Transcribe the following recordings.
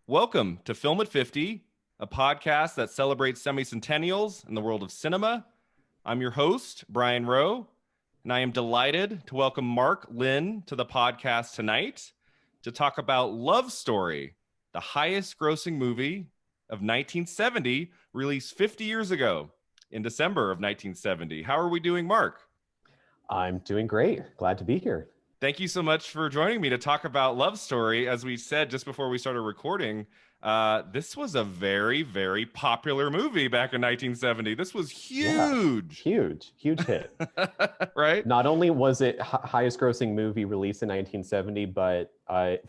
Welcome to Film at 50, a podcast that celebrates semi-centennials in the world of cinema. I'm your host, Brian Rowe, and I am delighted to welcome Mark Lynn to the podcast tonight to talk about Love Story, the highest grossing movie of 1970, released 50 years ago in December of 1970. How are we doing, Mark? I'm doing great. Glad to be here. Thank you so much for joining me to talk about Love Story. As we said just before we started recording, this was a very, very popular movie back in 1970. This was huge. Yeah, huge hit. Right? Not only was it highest grossing movie released in 1970, but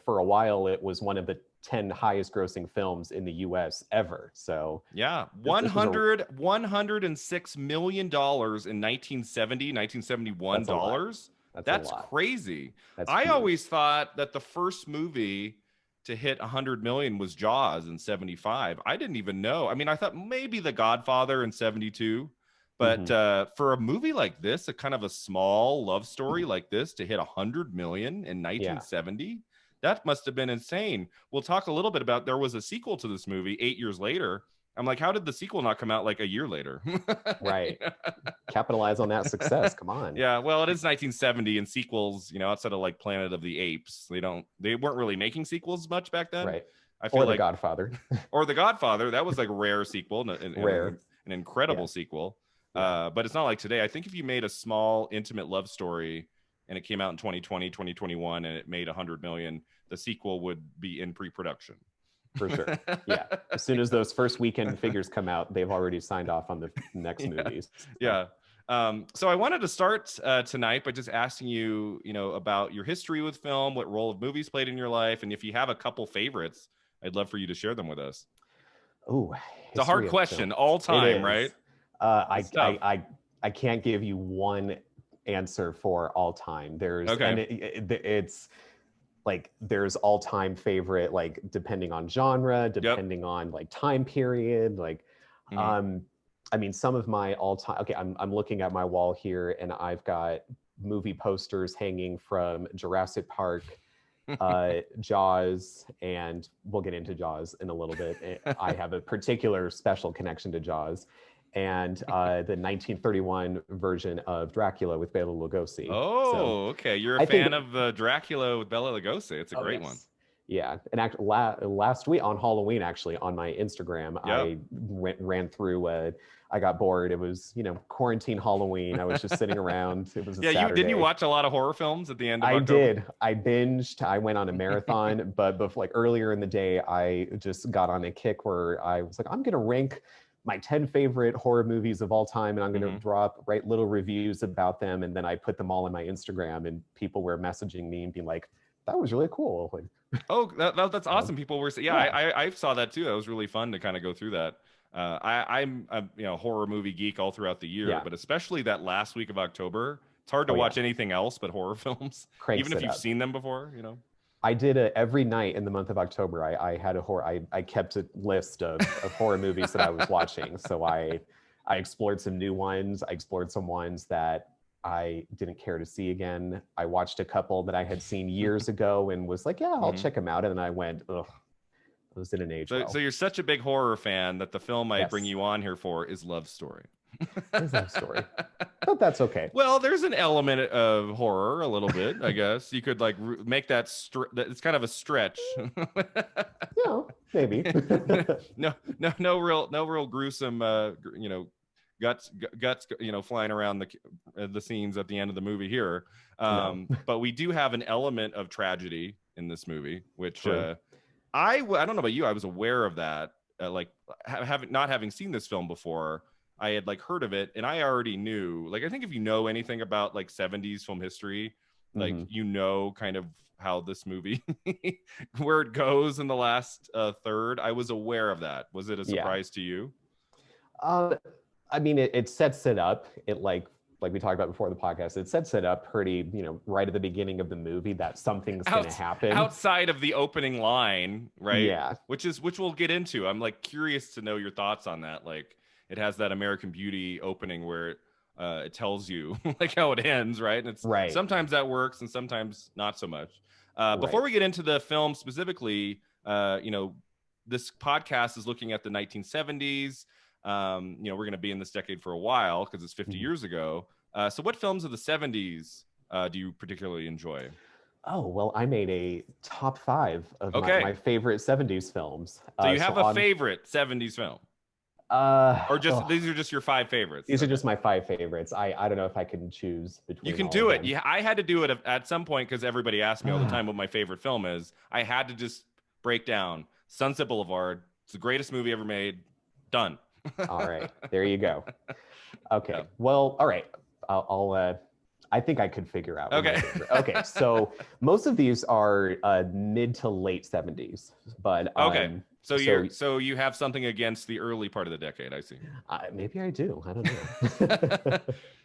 for a while it was one of the 10 highest grossing films in the US ever. So yeah, $106 million in 1971 dollars. That's crazy. I always thought that the first movie to hit 100 million was Jaws in 75. I didn't even know. I mean, I thought maybe The Godfather in 72. But for a movie like this, a kind of a small love story like this to hit 100 million in 1970, that must have been insane. We'll talk a little bit about, there was a sequel to this movie 8 years later. I'm like, how did the sequel not come out like a year later? Right. Capitalize on that success. Come on. Yeah, well, it is 1970, and sequels, outside of like Planet of the Apes, they weren't really making sequels much back then. Right. I feel or like The Godfather. Or The Godfather. That was like a rare sequel, an incredible sequel. But it's not like today. I think if you made a small, intimate love story and it came out in 2020, 2021, and it made 100 million, the sequel would be in pre-production. For sure. Yeah. As soon as those first weekend figures come out, they've already signed off on the next movies. Yeah. So I wanted to start tonight by just asking you, about your history with film, what role of movies played in your life, and if you have a couple favorites, I'd love for you to share them with us. Oh, it's a hard question. All time, right? I can't give you one answer for all time. It's like there's all-time favorite, like depending on genre, depending on like time period, like I mean, some of my all-time, okay, I'm looking at my wall here and I've got movie posters hanging from Jurassic Park, Jaws, and we'll get into Jaws in a little bit. I have a particular special connection to Jaws, and the 1931 version of Dracula with Bela Lugosi. Oh, okay. You're a fan of Dracula with Bela Lugosi. It's a great one. Yeah, and last week on Halloween, actually, on my Instagram, I ran through. I got bored. It was, quarantine Halloween. I was just sitting around. It was a Saturday. Didn't you watch a lot of horror films at the end of October? I did. I binged. I went on a marathon, but before, like earlier in the day, I just got on a kick where I was like, I'm gonna rank my 10 favorite horror movies of all time, and I'm going to write little reviews about them, and then I put them all in my Instagram, and people were messaging me and being like, that was really cool. Like, oh, that's awesome. People were saying, I saw that too. It was really fun to kind of go through that. I'm a horror movie geek all throughout the year, but especially that last week of October, it's hard to watch anything else but horror films, even if you've seen them before, I did it every night in the month of October. I had a horror. I kept a list of horror movies that I was watching. So I explored some new ones. I explored some ones that I didn't care to see again. I watched a couple that I had seen years ago and was like, yeah, I'll check them out. And then I went, ugh, I was in an age. So you're such a big horror fan that the film I bring you on here for is Love Story. It's Love Story. But that's okay. Well, there's an element of horror a little bit, I guess. You could like make that it's kind of a stretch. Maybe. no real gruesome guts flying around the scenes at the end of the movie here. But we do have an element of tragedy in this movie, which I don't know about you, I was aware of that, like not having seen this film before. I had like heard of it, and I already knew, like, I think if you know anything about like 70s film history, like kind of how this movie where it goes in the last third. I was aware of that. Was it a surprise to you? I mean, it sets it up. It like we talked about before the podcast, it sets it up pretty, right at the beginning of the movie that something's going to happen outside of the opening line, right? Yeah, which we'll get into. I'm like curious to know your thoughts on that. Like, it has that American Beauty opening where it tells you like how it ends, right? And it's sometimes that works and sometimes not so much. Before we get into the film specifically, this podcast is looking at the 1970s. We're going to be in this decade for a while because it's 50 years ago. So what films of the 70s do you particularly enjoy? Oh, well, I made a top 5 of my favorite 70s films. So you have a favorite 70s film? Or just these are just your 5 favorites? These are just my 5 favorites. I don't know if I can choose between. You can do it. Yeah, I had to do it at some point because everybody asked me all the time what my favorite film is. I had to just break down Sunset Boulevard. It's the greatest movie ever made. Done. All right, there you go. Okay, yeah. Well, all right. I'll I think I could figure out. Okay. Okay, so most of these are mid to late 70s, but okay. So you have something against the early part of the decade, I see. Maybe I do. I don't know.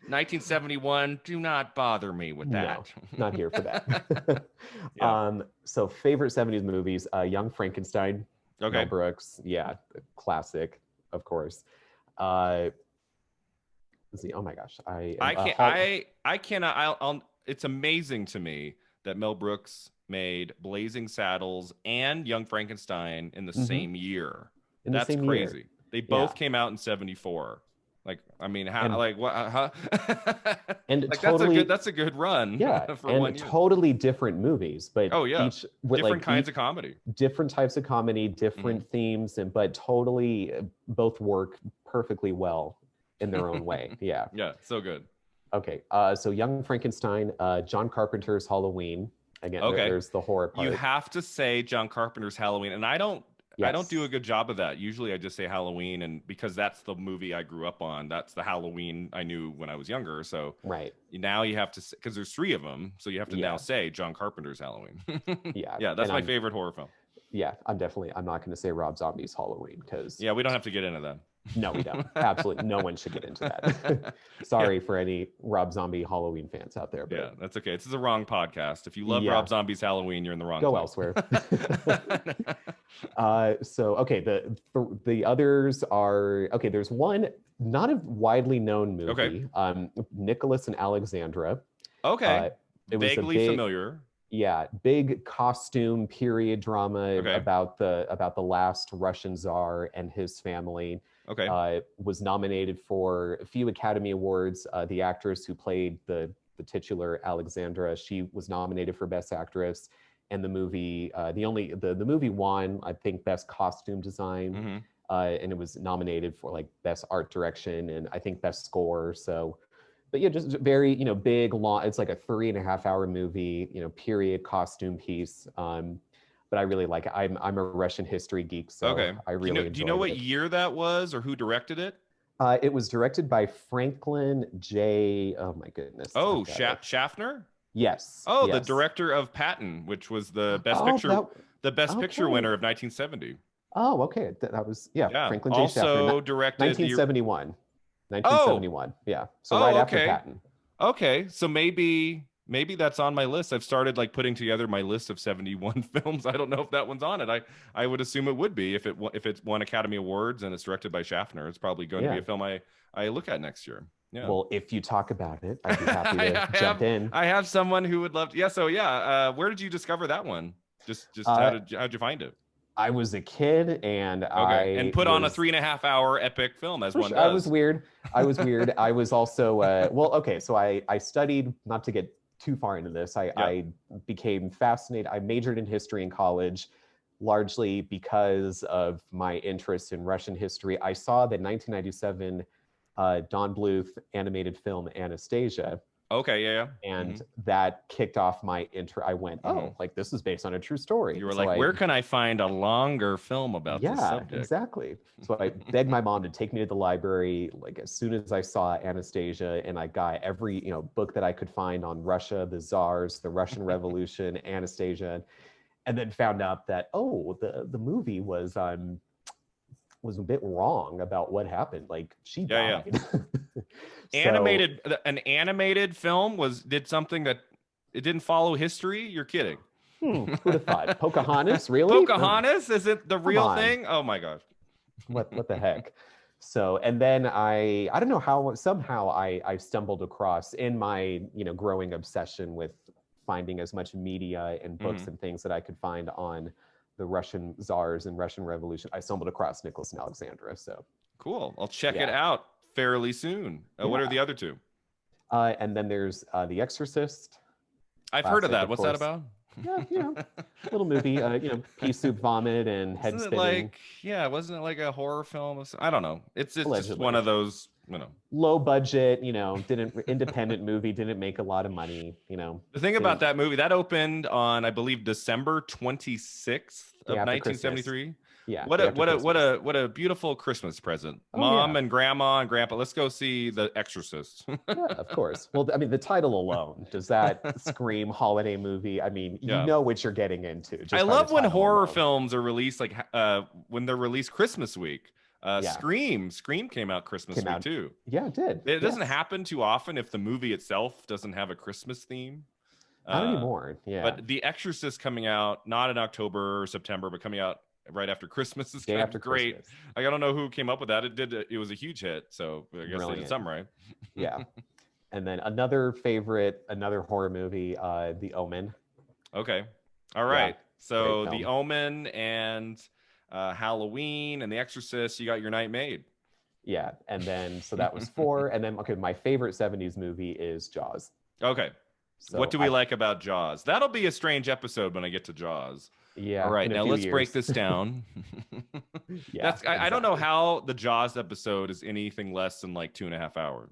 1971. Do not bother me with that. No, not here for that. Yeah. So favorite 70s movies: Young Frankenstein. Okay. Mel Brooks. Yeah, classic, of course. Let's see. Oh my gosh, I cannot. It's amazing to me that Mel Brooks made Blazing Saddles and Young Frankenstein in the same year. That's crazy. Year. They both came out in 74. Like, I mean, how? And, like, what? Huh? And like, totally, that's a good run. Yeah, for and 1 year. Totally different movies, but each with different kinds of comedy, different types of comedy, different themes, but totally both work perfectly well in their own way. Yeah. Yeah, so good. Okay, so Young Frankenstein, John Carpenter's Halloween. Again, there's the horror part. You have to say John Carpenter's Halloween, and I don't do a good job of that. Usually I just say Halloween, and because that's the movie I grew up on, that's the Halloween I knew when I was younger. So now you have to, because there's 3 of them, so you have to now say John Carpenter's Halloween. Yeah, that's my favorite horror film. Yeah, I'm not going to say Rob Zombie's Halloween because we don't have to get into that. No, we don't. Absolutely, no one should get into that. Sorry for any Rob Zombie Halloween fans out there. But yeah, that's okay. This is the wrong podcast. If you love Rob Zombie's Halloween, you're in the wrong. Go place. Elsewhere. The others are okay. There's one not a widely known movie. Okay. Nicholas and Alexandra. Okay. It was vaguely familiar. Yeah, big costume period drama about the last Russian Tsar and his family. Okay. Was nominated for a few Academy Awards. The actress who played the titular Alexandra, she was nominated for Best Actress. And the movie, the movie won, I think, Best Costume Design. And it was nominated for like Best Art Direction and I think Best Score. So, but yeah, just very, big, long, it's like a 3.5-hour movie, period costume piece. But I really like it. I'm a Russian history geek, so I really enjoyed it. Do you know what year that was or who directed it? It was directed by Franklin J. Oh my goodness. Oh, Schaffner? Yes. Oh, yes. The director of Patton, which was the best picture, picture winner of 1970. Oh, okay. That was Franklin J. Also Schaffner. Directed 1971. 1971. Yeah. So right after Patton. Okay. So maybe that's on my list. I've started like putting together my list of 71 films. I don't know if that one's on it. I would assume it would be if it's won Academy Awards and it's directed by Schaffner. It's probably going to be a film I look at next year. Yeah. Well, if you talk about it, I'd be happy to jump in. I have someone who would love to. Yeah. So where did you discover that one? Just how'd you find it? I was a kid and I put on a 3.5-hour epic film as one does. I was weird. I was also so I studied, not to get too far into this. I became fascinated. I majored in history in college, largely because of my interest in Russian history. I saw the 1997 Don Bluth animated film Anastasia. Okay, yeah. And that kicked off my interest. I went, like this is based on a true story. You were where can I find a longer film about this subject? Yeah, exactly. So I begged my mom to take me to the library, like as soon as I saw Anastasia, and I got every book that I could find on Russia, the Tsars, the Russian Revolution, Anastasia, and then found out that the movie was a bit wrong about what happened. Like she died. An animated film did something that it didn't follow history. You're kidding. Who'd have thought? Pocahontas, really? Pocahontas? Is it the real thing? Oh my gosh. What the heck? So, and then I don't know how, somehow I stumbled across in my, growing obsession with finding as much media and books and things that I could find on the Russian czars and Russian Revolution, I stumbled across Nicholas and Alexandra. So cool. I'll check it out fairly soon. What are the other two? And then there's The Exorcist. I've heard of that. What's that about? Yeah, little movie. Pea soup, vomit, and head spinning. Wasn't it like a horror film? I don't know. It's Allegedly. Just one of those, low budget, independent movie, didn't make a lot of money, The thing about that movie, that opened on, I believe, December 26th of 1973. Christmas. Yeah. What a beautiful Christmas present. Mom and Grandma and Grandpa, let's go see The Exorcist. Yeah, of course. Well, I mean, the title alone, does that scream holiday movie? I mean, you know what you're getting into. I love when horror films are released, like when they're released Christmas week. Scream came out Christmas week too. Yeah, it did. It doesn't happen too often if the movie itself doesn't have a Christmas theme. Not anymore. Yeah. But The Exorcist coming out not in October or September, but coming out right after Christmas is kind of great. Christmas. I don't know who came up with that. It was a huge hit, so I guess they did something right. Yeah. And then another horror movie, The Omen. Okay. All right. So The Omen and Halloween and The Exorcist, you got your night made. Yeah. And then so that was 4. And then my favorite 70s movie is Jaws. Okay. So what do we like about Jaws? That'll be a strange episode when I get to Jaws. Yeah. All right, now let's break this down. I don't know how the Jaws episode is anything less than like 2.5 hours.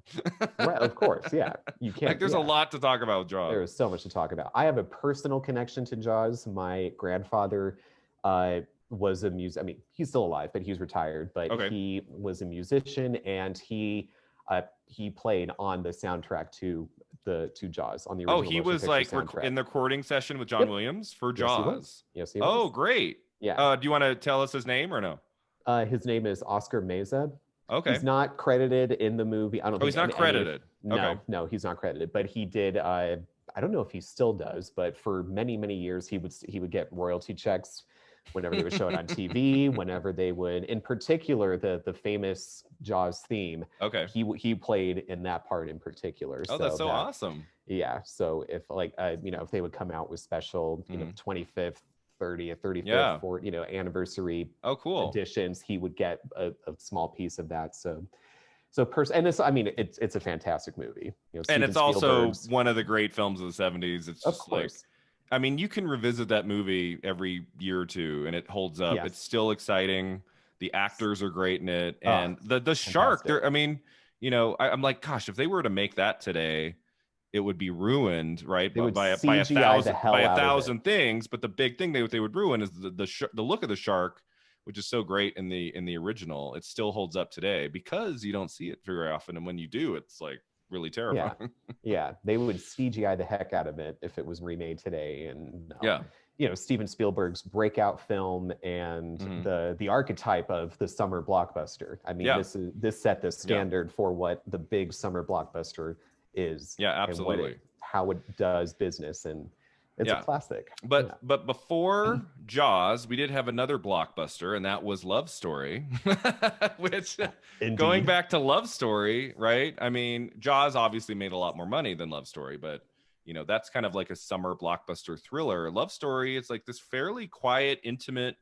Right, of course, yeah. You can't. There's a lot to talk about with Jaws. There is so much to talk about. I have a personal connection to Jaws. My grandfather was a musician. I mean, he's still alive, but he's retired. But he was a musician, and he played on the soundtrack to Jaws on the original. He was like in the recording session with John Williams for Jaws. Yes, he was. Oh, great. Yeah. Do you want to tell us his name or no? His name is Oscar Meza. Okay. He's not credited in the movie. I don't. He's not credited. No, he's not credited. But he did. I don't know if he still does, but for many years he would get royalty checks whenever they would show it on TV, whenever they would, in particular, the famous Jaws theme. Okay. He played in that part in particular. Oh, that's so awesome. Yeah. So if if they would come out with special, 25th, 30th, 35th, for anniversary editions, he would get a small piece of that. And this, I mean, it's a fantastic movie. And it's also one of the great films of the 70s. It's just like, I mean, you can revisit that movie every year or two and it holds up. Yes. It's still exciting. The actors are great in it. And the shark, I'm like, gosh, if they were to make that today, it would be ruined, right? By a thousand things. But the big thing they would ruin is the look of the shark, which is so great in the original. It still holds up today because you don't see it very often. And when you do, it's like really terrifying. Yeah, they would CGI the heck out of it if it was remade today. And Steven Spielberg's breakout film and the archetype of the summer blockbuster. I mean, this set the standard for what the big summer blockbuster is. Yeah, absolutely. How it does business, and it's a classic. But before Jaws, we did have another blockbuster, and that was Love Story. Which, going back to Love Story, right? I mean, Jaws obviously made a lot more money than Love Story, but that's kind of like a summer blockbuster thriller. Love Story, it's like this fairly quiet, intimate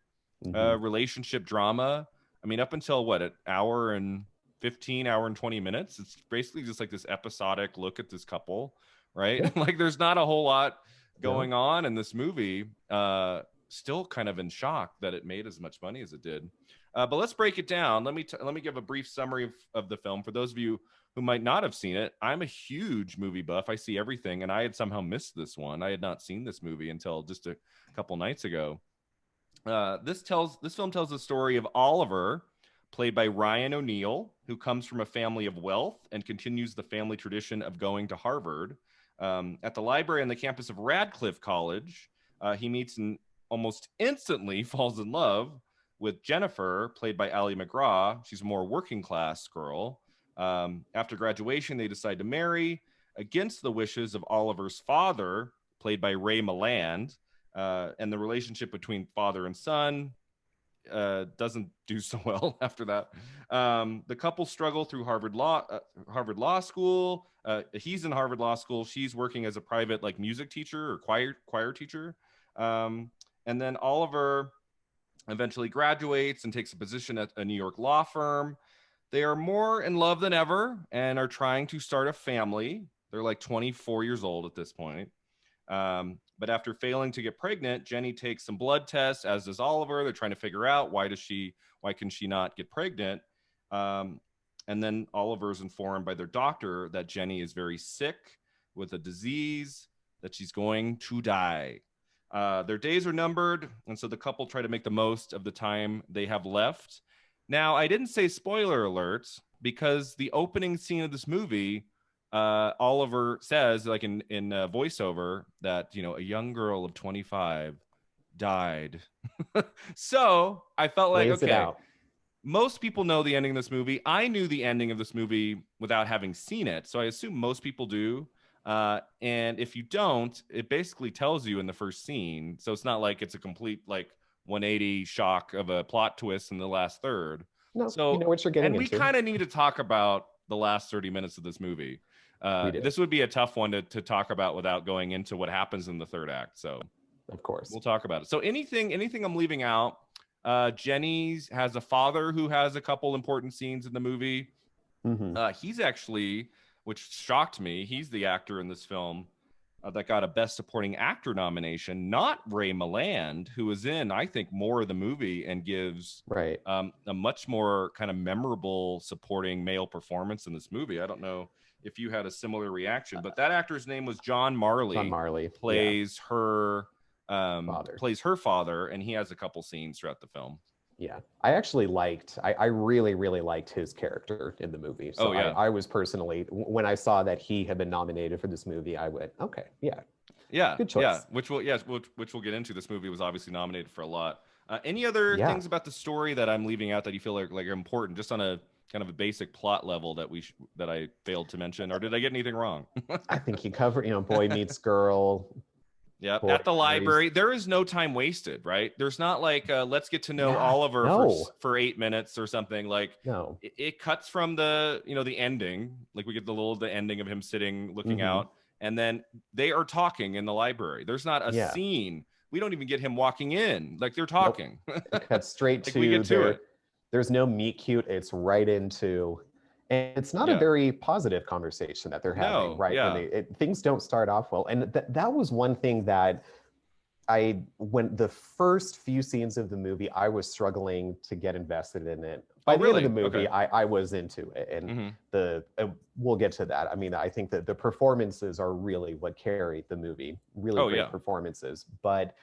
relationship drama. I mean, up until an hour and 20 minutes, it's basically just like this episodic look at this couple, right? Like there's not a whole lot going on in this movie. Still kind of in shock that it made as much money as it did. But let's break it down. Let me give a brief summary of the film for those of you who might not have seen it. I'm a huge movie buff. I see everything, and I had somehow missed this one. I had not seen this movie until just a couple nights ago. This film tells the story of Oliver, played by Ryan O'Neal, who comes from a family of wealth and continues the family tradition of going to Harvard. At the library on the campus of Radcliffe College, he meets and almost instantly falls in love with Jennifer, played by Ali MacGraw. She's a more working class girl. After graduation, they decide to marry against the wishes of Oliver's father, played by Ray Milland. And the relationship between father and son doesn't do so well after that. The couple struggle through Harvard Law School. He's in Harvard Law School. She's working as a private music teacher or choir teacher. And then Oliver eventually graduates and takes a position at a New York law firm. They are more in love than ever and are trying to start a family. They're like 24 years old at this point. But after failing to get pregnant, Jenny takes some blood tests, as does Oliver. They're trying to figure out why can she not get pregnant? And then Oliver is informed by their doctor that Jenny is very sick with a disease, that she's going to die. Their days are numbered, and so the couple try to make the most of the time they have left. Now, I didn't say spoiler alert because the opening scene of this movie, Oliver says, like in voiceover, that, you know, a young girl of 25 died. So I felt like, okay, most people know the ending of this movie. I knew the ending of this movie without having seen it, so I assume most people do. And if you don't, it basically tells you in the first scene. So it's not like it's a complete like 180 shock of a plot twist in the last third. No, so you know what you're getting into. And we kind of need to talk about the last 30 minutes of this movie. This would be a tough one to talk about without going into what happens in the third act. So of course we'll talk about it. So anything I'm leaving out, Jenny has a father who has a couple important scenes in the movie. He's actually, which shocked me, he's the actor in this film that got a Best Supporting Actor nomination, not Ray Milland, who was in, I think, more of the movie and gives a much more kind of memorable supporting male performance in this movie. I don't know if you had a similar reaction, but that actor's name was John Marley. John Marley plays her father, and he has a couple scenes throughout the film. Yeah, I actually I really, really liked his character in the movie. So I was personally, when I saw that he had been nominated for this movie, I went, okay, yeah, good choice. Yeah, which we'll get into. This movie was obviously nominated for a lot. Any other things about the story that I'm leaving out that you feel like are important, just on a kind of a basic plot level that I failed to mention, or did I get anything wrong? I think you covered, boy meets girl. Yeah, at the library, there is no time wasted, right? There's not like, let's get to know Oliver for 8 minutes or something. Like, it cuts from the ending. Like, we get the ending of him sitting, looking out, and then they are talking in the library. There's not a scene. We don't even get him walking in. Like, they're talking. It cuts straight to, we get to it. There's no meet cute. It's right into... And it's not a very positive conversation that they're having, right? When things don't start off well. And that was one thing that when the first few scenes of the movie, I was struggling to get invested in it. By the end of the movie, I was into it. And we'll get to that. I mean, I think that the performances are really what carry the movie. Really great performances. But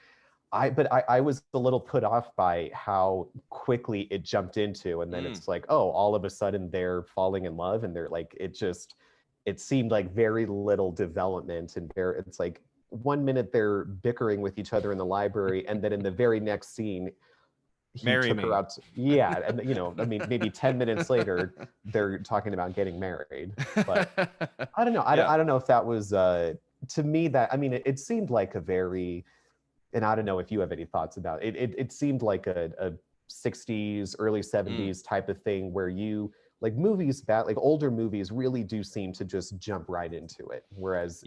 I was a little put off by how quickly it jumped into, and then it's like, oh, all of a sudden they're falling in love, and they're like, it seemed like very little development, and it's like 1 minute they're bickering with each other in the library, and then in the very next scene, he took her out. And I mean, maybe 10 minutes later, they're talking about getting married. But I don't know. I don't know if that was to me that, I mean, it seemed like a very... And I don't know if you have any thoughts about it. It seemed like a 60s, early 70s type of thing where like movies, like older movies really do seem to just jump right into it. Whereas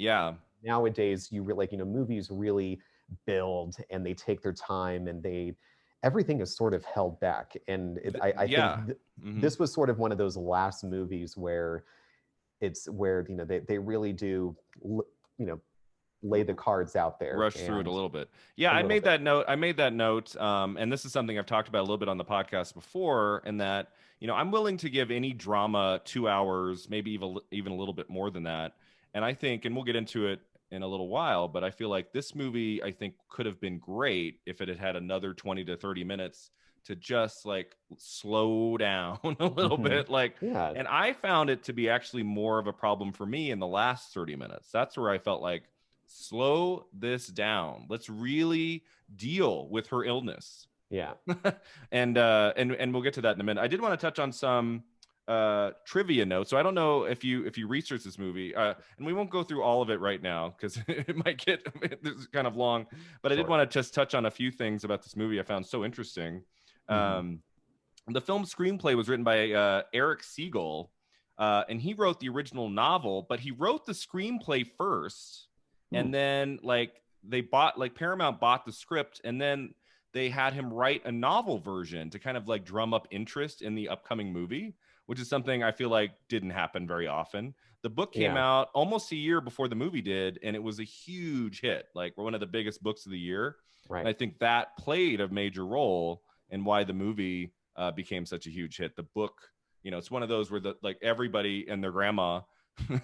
nowadays, movies really build and they take their time and everything is sort of held back. And I think this was sort of one of those last movies where they really do, lay the cards out there, rush through it a little bit. I made that note. And this is something I've talked about a little bit on the podcast before, and that I'm willing to give any drama 2 hours, maybe even a little bit more than that. And I think, and we'll get into it in a little while, but I feel like this movie, I think, could have been great if it had another 20 to 30 minutes to just like slow down a little bit. And I found it to be actually more of a problem for me in the last 30 minutes. That's where I felt like, slow this down. Let's really deal with her illness. And we'll get to that in a minute. I did want to touch on some trivia notes. So I don't know if you research this movie, and we won't go through all of it right now because it might get this is kind of long. But I did want to just touch on a few things about this movie I found so interesting. The film screenplay was written by Eric Siegel, and he wrote the original novel, but he wrote the screenplay first. And then Paramount bought the script, and then they had him write a novel version to kind of like drum up interest in the upcoming movie, which is something I feel like didn't happen very often. The book came out almost a year before the movie did, and it was a huge hit, like one of the biggest books of the year. Right. And I think that played a major role in why the movie became such a huge hit. The book, you know, it's one of those where like everybody and their grandma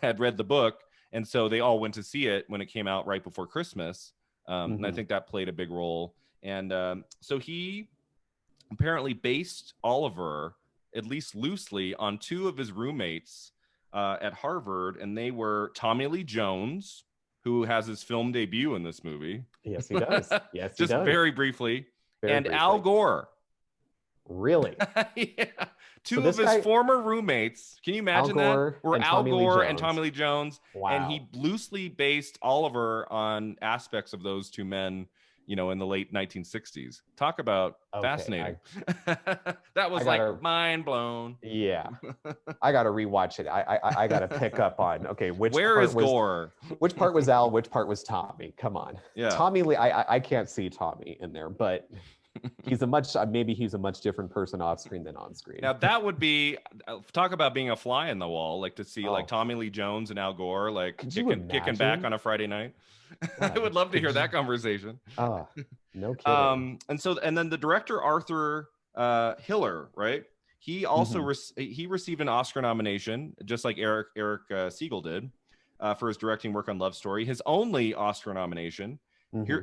had read the book, and so they all went to see it when it came out right before Christmas. And I think that played a big role. And so he apparently based Oliver, at least loosely, on two of his roommates at Harvard, and they were Tommy Lee Jones, who has his film debut in this movie. Yes, he does. Yes, he just does. very briefly. Very and briefly. Al Gore. Really? Yeah. Two of his former roommates. Can you imagine that? Were Al Gore and Tommy Lee Jones. Wow. And he loosely based Oliver on aspects of those two men, you know, in the late 1960s. Talk about fascinating. That was like mind blown. Yeah. I got to rewatch it. I got to pick up on, where is Gore? Which part was Al? Which part was Tommy? Come on. Yeah. Tommy Lee, I can't see Tommy in there, but he's a much different person off screen than on screen. Now that would be, talk about being a fly in the wall, like to see like Tommy Lee Jones and Al Gore like kicking back on a Friday night. I would love to hear that conversation. Oh, no kidding. And then the director Arthur Hiller, right? He also he received an Oscar nomination, just like Eric Siegel did, for his directing work on Love Story. His only Oscar nomination.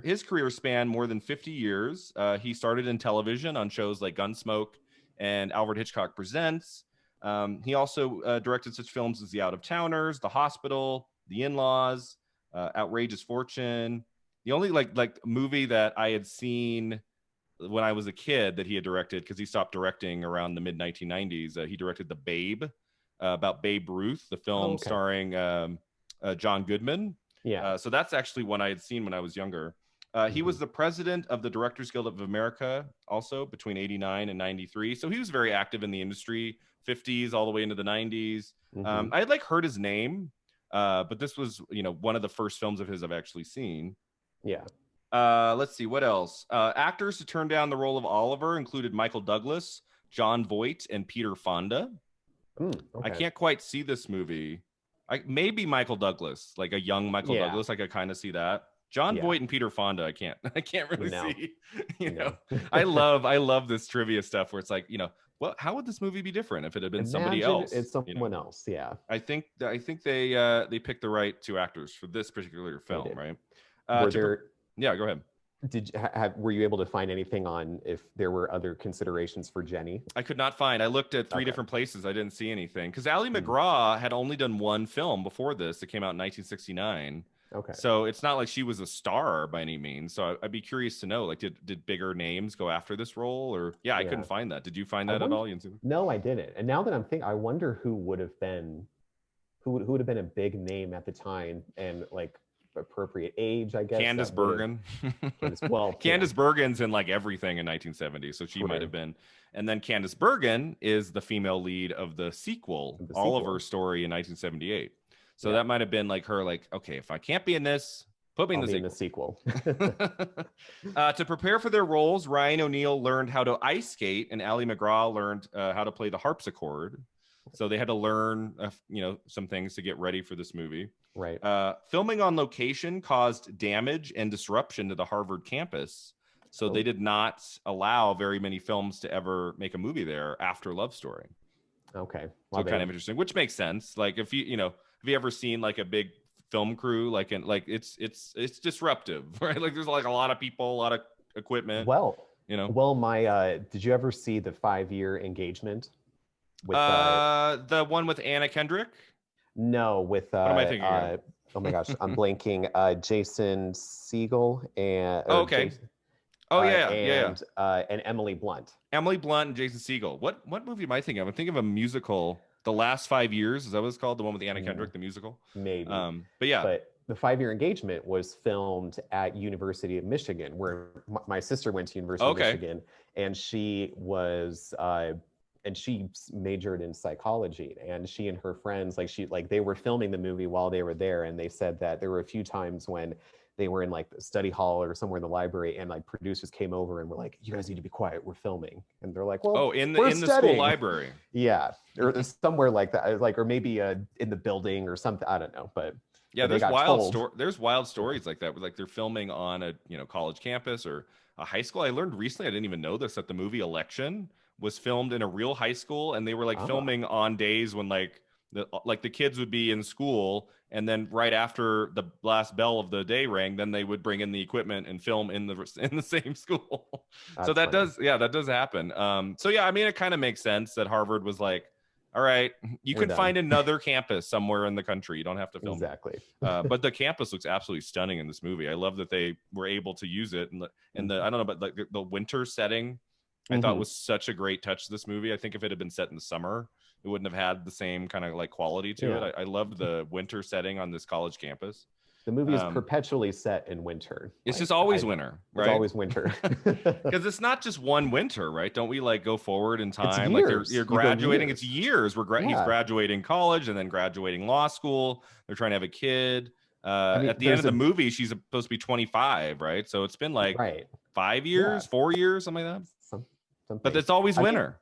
His career spanned more than 50 years. He started in television on shows like Gunsmoke and Alfred Hitchcock Presents. He also directed such films as The Out-of-Towners, The Hospital, The In-Laws, Outrageous Fortune. The only like movie that I had seen when I was a kid that he had directed, because he stopped directing around the mid 1990s, he directed The Babe, about Babe Ruth, the film starring John Goodman. Yeah. So that's actually one I had seen when I was younger. He was the president of the Directors Guild of America also between 89 and 93. So he was very active in the industry, 50s all the way into the 90s. I had like heard his name, but this was, you know, one of the first films of his I've actually seen. Yeah. Let's see, what else? Actors to turn down the role of Oliver included Michael Douglas, John Voight, and Peter Fonda. I can't quite see this movie. Maybe Michael Douglas, like a young Michael Douglas. I could kind of see that. John Voight and Peter Fonda, I can't really see. You know, I love this trivia stuff where it's like, you know, well, how would this movie be different if it had been somebody else? It's someone else. Yeah. I think they picked the right two actors for this particular film, right? Yeah, go ahead. Were you able to find anything on if there were other considerations for Jenny? I could not find. I looked at three different places. I didn't see anything because Ali MacGraw had only done one film before this. It came out in 1969. Okay. So it's not like she was a star by any means. So I'd be curious to know, like, did bigger names go after this role? Or I couldn't find that. Did you find that at all? No, I didn't. And now that I'm thinking, I wonder who would have been a big name at the time and like appropriate age, I guess. Candice Bergen. Candice Bergen's in like everything in 1970, so she might have been. And then Candice Bergen is the female lead of the sequel, Oliver Story, in 1978. So that might have been like her, like, okay, if I can't be in this, put me in the sequel. To prepare for their roles, Ryan O'Neal learned how to ice skate, and Ali MacGraw learned how to play the harpsichord. So they had to learn, some things to get ready for this movie. Right. Filming on location caused damage and disruption to the Harvard campus. So they did not allow very many films to ever make a movie there after Love Story. Okay. So kind of interesting, which makes sense. Like if have you ever seen like a big film crew, it's disruptive, right? Like there's like a lot of people, a lot of equipment. Well, did you ever see the 5-year engagement? With the one with Anna Kendrick? No, with what am I thinking of? Oh my gosh, I'm blanking. Jason Segel and and Emily Blunt. Emily Blunt and Jason Segel. What movie am I thinking of? I'm thinking of a musical. The Last 5 Years, is that what it's called? The one with Anna Kendrick, the musical? Maybe. But the 5-year engagement was filmed at University of Michigan, where my sister went to University of Michigan, and she was and she majored in psychology, and she and her friends, they were filming the movie while they were there, and they said that there were a few times when they were in like the study hall or somewhere in the library, and like producers came over and were like, "You guys need to be quiet. We're filming." And they're like, "Well, in we're the school library." Yeah, or somewhere like that, like, or maybe in the building or something. I don't know, but yeah, there's wild stories like that. Like they're filming on a college campus or a high school. I learned recently, I didn't even know this, that the movie Election was filmed in a real high school, and they were like filming on days when like the kids would be in school, and then right after the last bell of the day rang, then they would bring in the equipment and film in the same school. So that does happen. So yeah, I mean, it kind of makes sense that Harvard was like, all right, you can find another campus somewhere in the country. You don't have to film exactly. But the campus looks absolutely stunning in this movie. I love that they were able to use it, and the I don't know, but like the winter setting, I thought was such a great touch to this movie. I think if it had been set in the summer, it wouldn't have had the same kind of like quality to it. I loved the winter setting on this college campus. The movie is perpetually set in winter. It's just always winter, right? It's always winter. Because it's not just one winter, right? Don't we like go forward in time? Like you're graduating. It's years. He's graduating college and then graduating law school. They're trying to have a kid. At the end of the movie, she's supposed to be 25, right? So it's been like 5 years, 4 years, something like that. But it's always winter.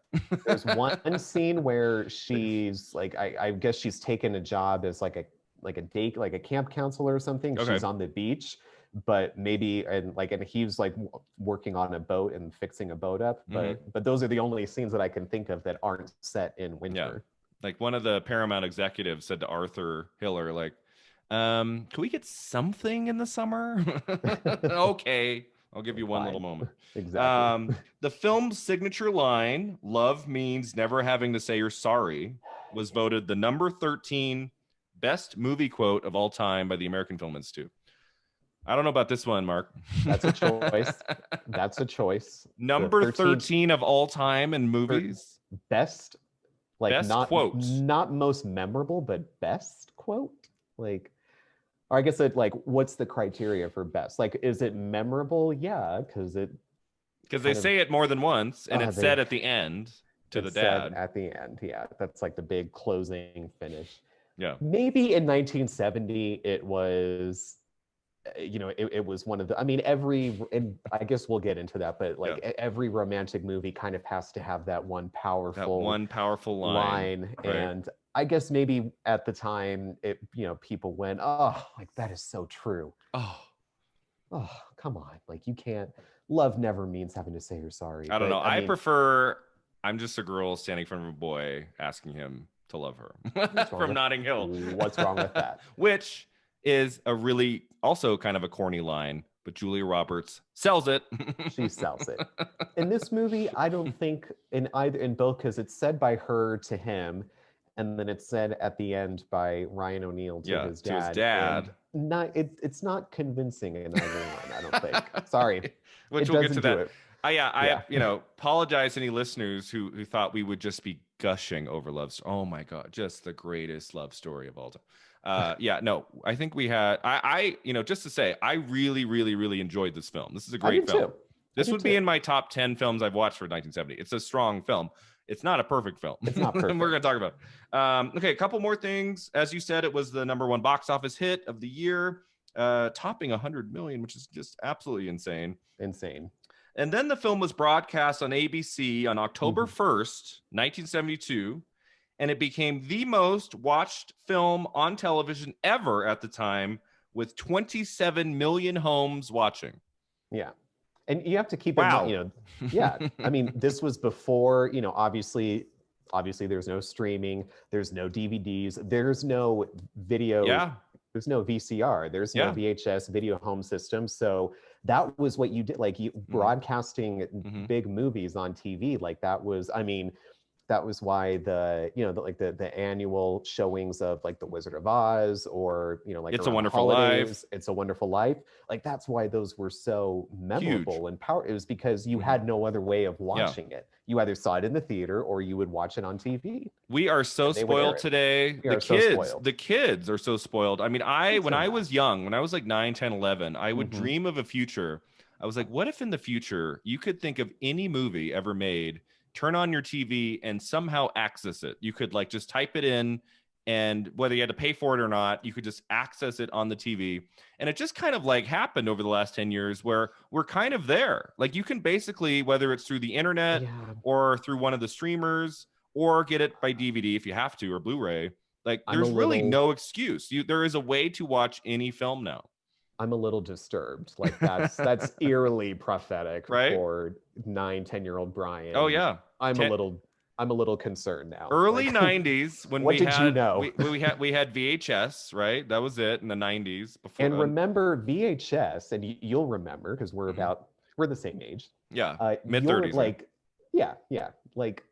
There's one scene where she's like, I guess she's taken a job as like a camp counselor or something. Okay. She's on the beach, but maybe and he's like working on a boat and fixing a boat up. But those are the only scenes that I can think of that aren't set in winter. Yeah. Like one of the Paramount executives said to Arthur Hiller, like, can we get something in the summer? Okay. I'll give you one little moment. Exactly. The film's signature line, "Love means never having to say you're sorry," was voted the number 13 best movie quote of all time by the American Film Institute. I don't know about this one, Mark. That's a choice. That's a choice. Number 13 of all time in movies. Best, like best not quote. Not most memorable, but best quote. Like, or I guess what's the criteria for best? Like, is it memorable? Yeah, because they say it more than once, and it's said at the end to the dad. At the end, yeah. That's like the big closing finish. Yeah. Maybe in 1970 it was, it was one of the. I mean, and I guess we'll get into that, but every romantic movie kind of has to have that one powerful line. Right. And I guess maybe at the time people went, "Oh, like that is so true. Oh, come on. Like you can't, love never means having to say you're sorry." I don't know. I prefer, I'm just a girl standing in front of a boy asking him to love her from Notting Hill. What's wrong with that? Which is a really also kind of a corny line, but Julia Roberts sells it. She sells it. In this movie, I don't think in both, because it's said by her to him, and then it's said at the end by Ryan O'Neal to his dad. It's not convincing in either one, I don't think. Sorry. Which we'll get to that. I apologize to any listeners who thought we would just be gushing over love. Oh my God, just the greatest love story of all time. I think we had, just to say, I really, really, really enjoyed this film. This is a great film. This would be in my top 10 films I've watched for 1970. It's a strong film. It's not a perfect film. It's not perfect. We're going to talk about it. Okay, a couple more things. As you said, it was the number 1 box office hit of the year, topping 100 million, which is just absolutely insane. And then the film was broadcast on ABC on October 1st, 1972, and it became the most watched film on television ever at the time, with 27 million homes watching. Yeah. And you have to keep in mind, I mean, this was before, obviously there's no streaming, there's no DVDs, there's no video, there's no VCR, there's no VHS video home system. So that was what you did, like broadcasting big movies on TV. Like that was why the annual showings of like The Wizard of Oz or It's a Wonderful Life. It's a Wonderful Life. Like that's why those were so memorable and powerful. It was because you had no other way of watching it. You either saw it in the theater or you would watch it on TV. We are so spoiled today. The kids are so spoiled. I mean, when I was young, when I was like 9, 10, 11, I would dream of a future. I was like, what if in the future you could think of any movie ever made, turn on your TV and somehow access it? You could like just type it in and whether you had to pay for it or not, you could just access it on the TV. And it just kind of like happened over the last 10 years where we're kind of there. Like you can basically, whether it's through the internet or through one of the streamers, or get it by DVD if you have to, or Blu-ray, like there's really no excuse. There is a way to watch any film now. I'm a little disturbed. Like that's eerily prophetic for 9-10-year-old Brian. Oh yeah. I'm a little concerned now. Early 90s when what did you know? we had VHS, right? That was it in the 90s. Before, and remember VHS, and you'll remember because we're the same age. Yeah, mid-30s. Like, right? Like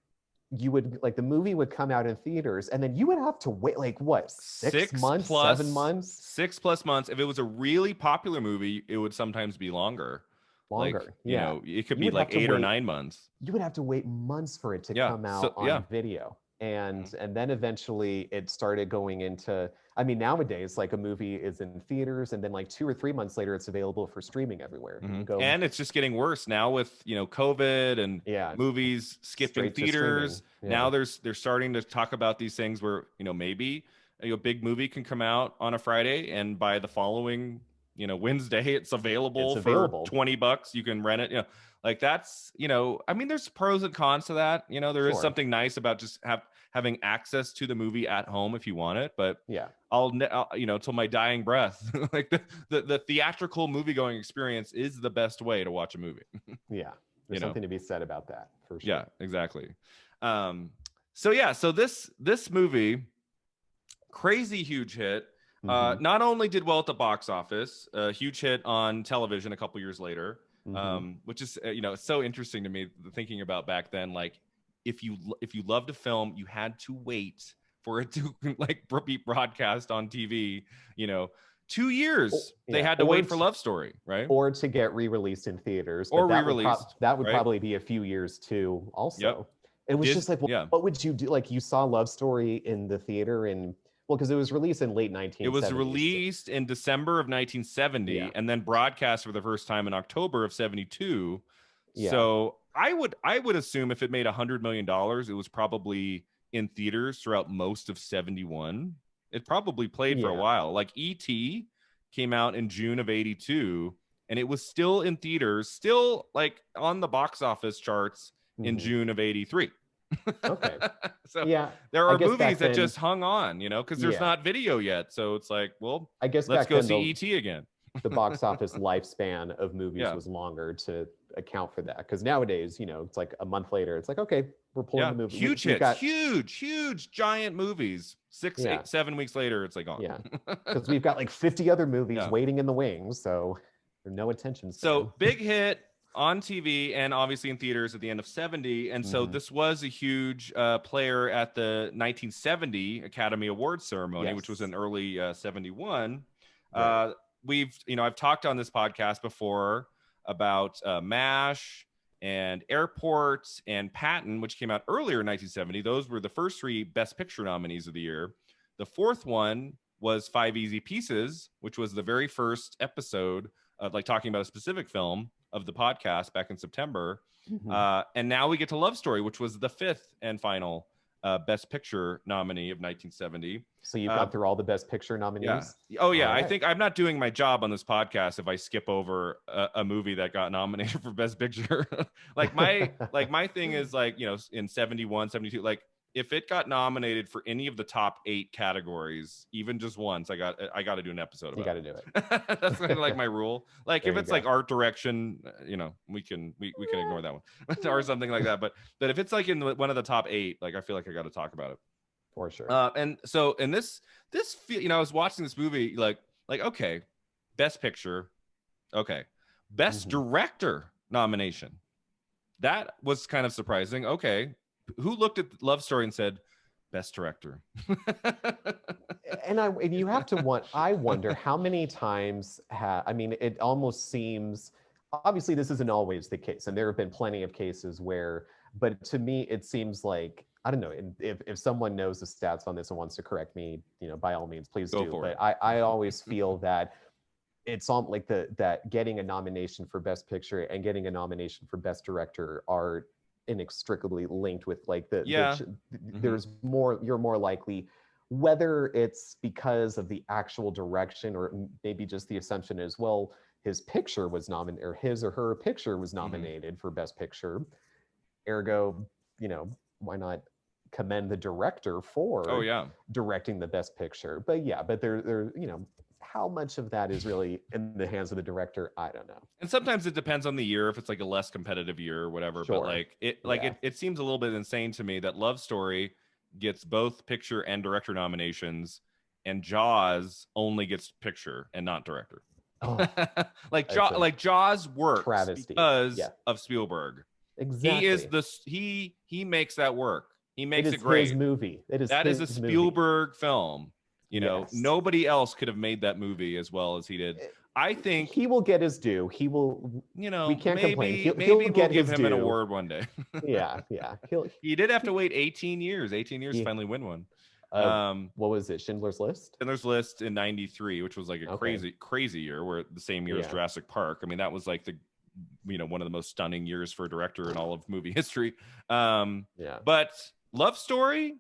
you would like the movie would come out in theaters, and then you would have to wait like what 6 months, 7 months, 6+ months. If it was a really popular movie, it would sometimes be longer. Like, you know, it could be like 8 or 9 months. You would have to wait months for it to come out on video. And then eventually it started going into, I mean, nowadays, like a movie is in theaters and then like 2 or 3 months later, it's available for streaming everywhere. And it's just getting worse now with, you know, COVID and movies skipping theaters. Now they're starting to talk about these things where, you know, maybe a big movie can come out on a Friday and by the following, you know, Wednesday, it's available for $20. You can rent it. You know, like that's, you know, I mean, there's pros and cons to that. You know, there is something nice about just having access to the movie at home if you want it. But I'll you know, till my dying breath, like the theatrical movie going experience is the best way to watch a movie. There's something to be said about that for sure. Yeah, exactly. So this movie, crazy huge hit. Not only did well at the box office, a huge hit on television a couple years later, which is you know, it's so interesting to me thinking about back then. Like, if you loved a film, you had to wait for it to like be broadcast on TV. You know, 2 years they had to wait for Love Story, right? Or to get re-released in theaters, or re-released. That would probably be a few years too. Also, it was just like, well, what would you do? Like, you saw Love Story in the theater and. Well, because it was released in late 1970s. It was released in December of 1970 and then broadcast for the first time in October of 72. So I would assume if it made $100 million, it was probably in theaters throughout most of 71. It probably played for a while. Like E.T. came out in June of 82, and it was still in theaters, still like on the box office charts in June of 83. Okay. So there are movies that just hung on, you know, because there's not video yet. So it's like, well, I guess let's go see E.T. again. The box office lifespan of movies was longer to account for that. Because nowadays, you know, it's like a month later, it's like, okay, we're pulling the movie. Huge hits, huge, giant movies. 6, 8, 7 weeks later, it's like gone. Yeah, because we've got like 50 other movies waiting in the wings. So there's no attention span. So big hit on TV and obviously in theaters at the end of 70. And so this was a huge player at the 1970 Academy Awards ceremony, which was in early 71. Right. I've talked on this podcast before about MASH and Airport and Patton, which came out earlier in 1970. Those were the first 3 Best Picture nominees of the year. The fourth one was 5 Easy Pieces, which was the very first episode of like talking about a specific film of the podcast back in September. And now we get to Love Story, which was the 5th and final Best Picture nominee of 1970. So you've got through all the Best Picture nominees? Oh yeah. I think I'm not doing my job on this podcast if I skip over a movie that got nominated for Best Picture. like my thing is like, you know, in 71, 72, like if it got nominated for any of the top 8 categories, even just once, I got to do an episode about it. You got to do it. That's kind of like my rule. Like if it's like art direction, you know, we can ignore that one or something like that. But if it's like in one of the top 8, like I feel like I got to talk about it for sure. And so in this, you know, I was watching this movie, like okay, Best Picture, okay, Best Director nomination. That was kind of surprising. Okay. Who looked at Love Story and said, Best Director? and you have to I wonder how many times I mean, it almost seems, obviously this isn't always the case. And there have been plenty of cases where, but to me, it seems like, I don't know, if someone knows the stats on this and wants to correct me, you know, by all means, please do. But I always feel that it's all like that getting a nomination for Best Picture and getting a nomination for Best Director are inextricably linked with like there's more, you're more likely whether it's because of the actual direction or maybe just the assumption is, well, his picture was nominated, or his or her picture was nominated for Best Picture. Ergo, why not commend the director for directing the Best Picture? But there, how much of that is really in the hands of the director? I don't know. And sometimes it depends on the year, if it's like a less competitive year or whatever. Sure. But it seems a little bit insane to me that Love Story gets both picture and director nominations, and Jaws only gets picture and not director. Oh, Jaws works because of Spielberg. Exactly. He makes that work. He makes it great. His movie. That is a Spielberg film. Nobody else could have made that movie as well as he did. I think he will get his due. He will. We can't complain. Maybe we'll give him an award one day. Yeah. He did have to wait 18 years. 18 years to finally win one. What was it? Schindler's List? Schindler's List in '93, which was like a crazy year, where the same year as Jurassic Park. I mean, that was like the one of the most stunning years for a director in all of movie history. But Love Story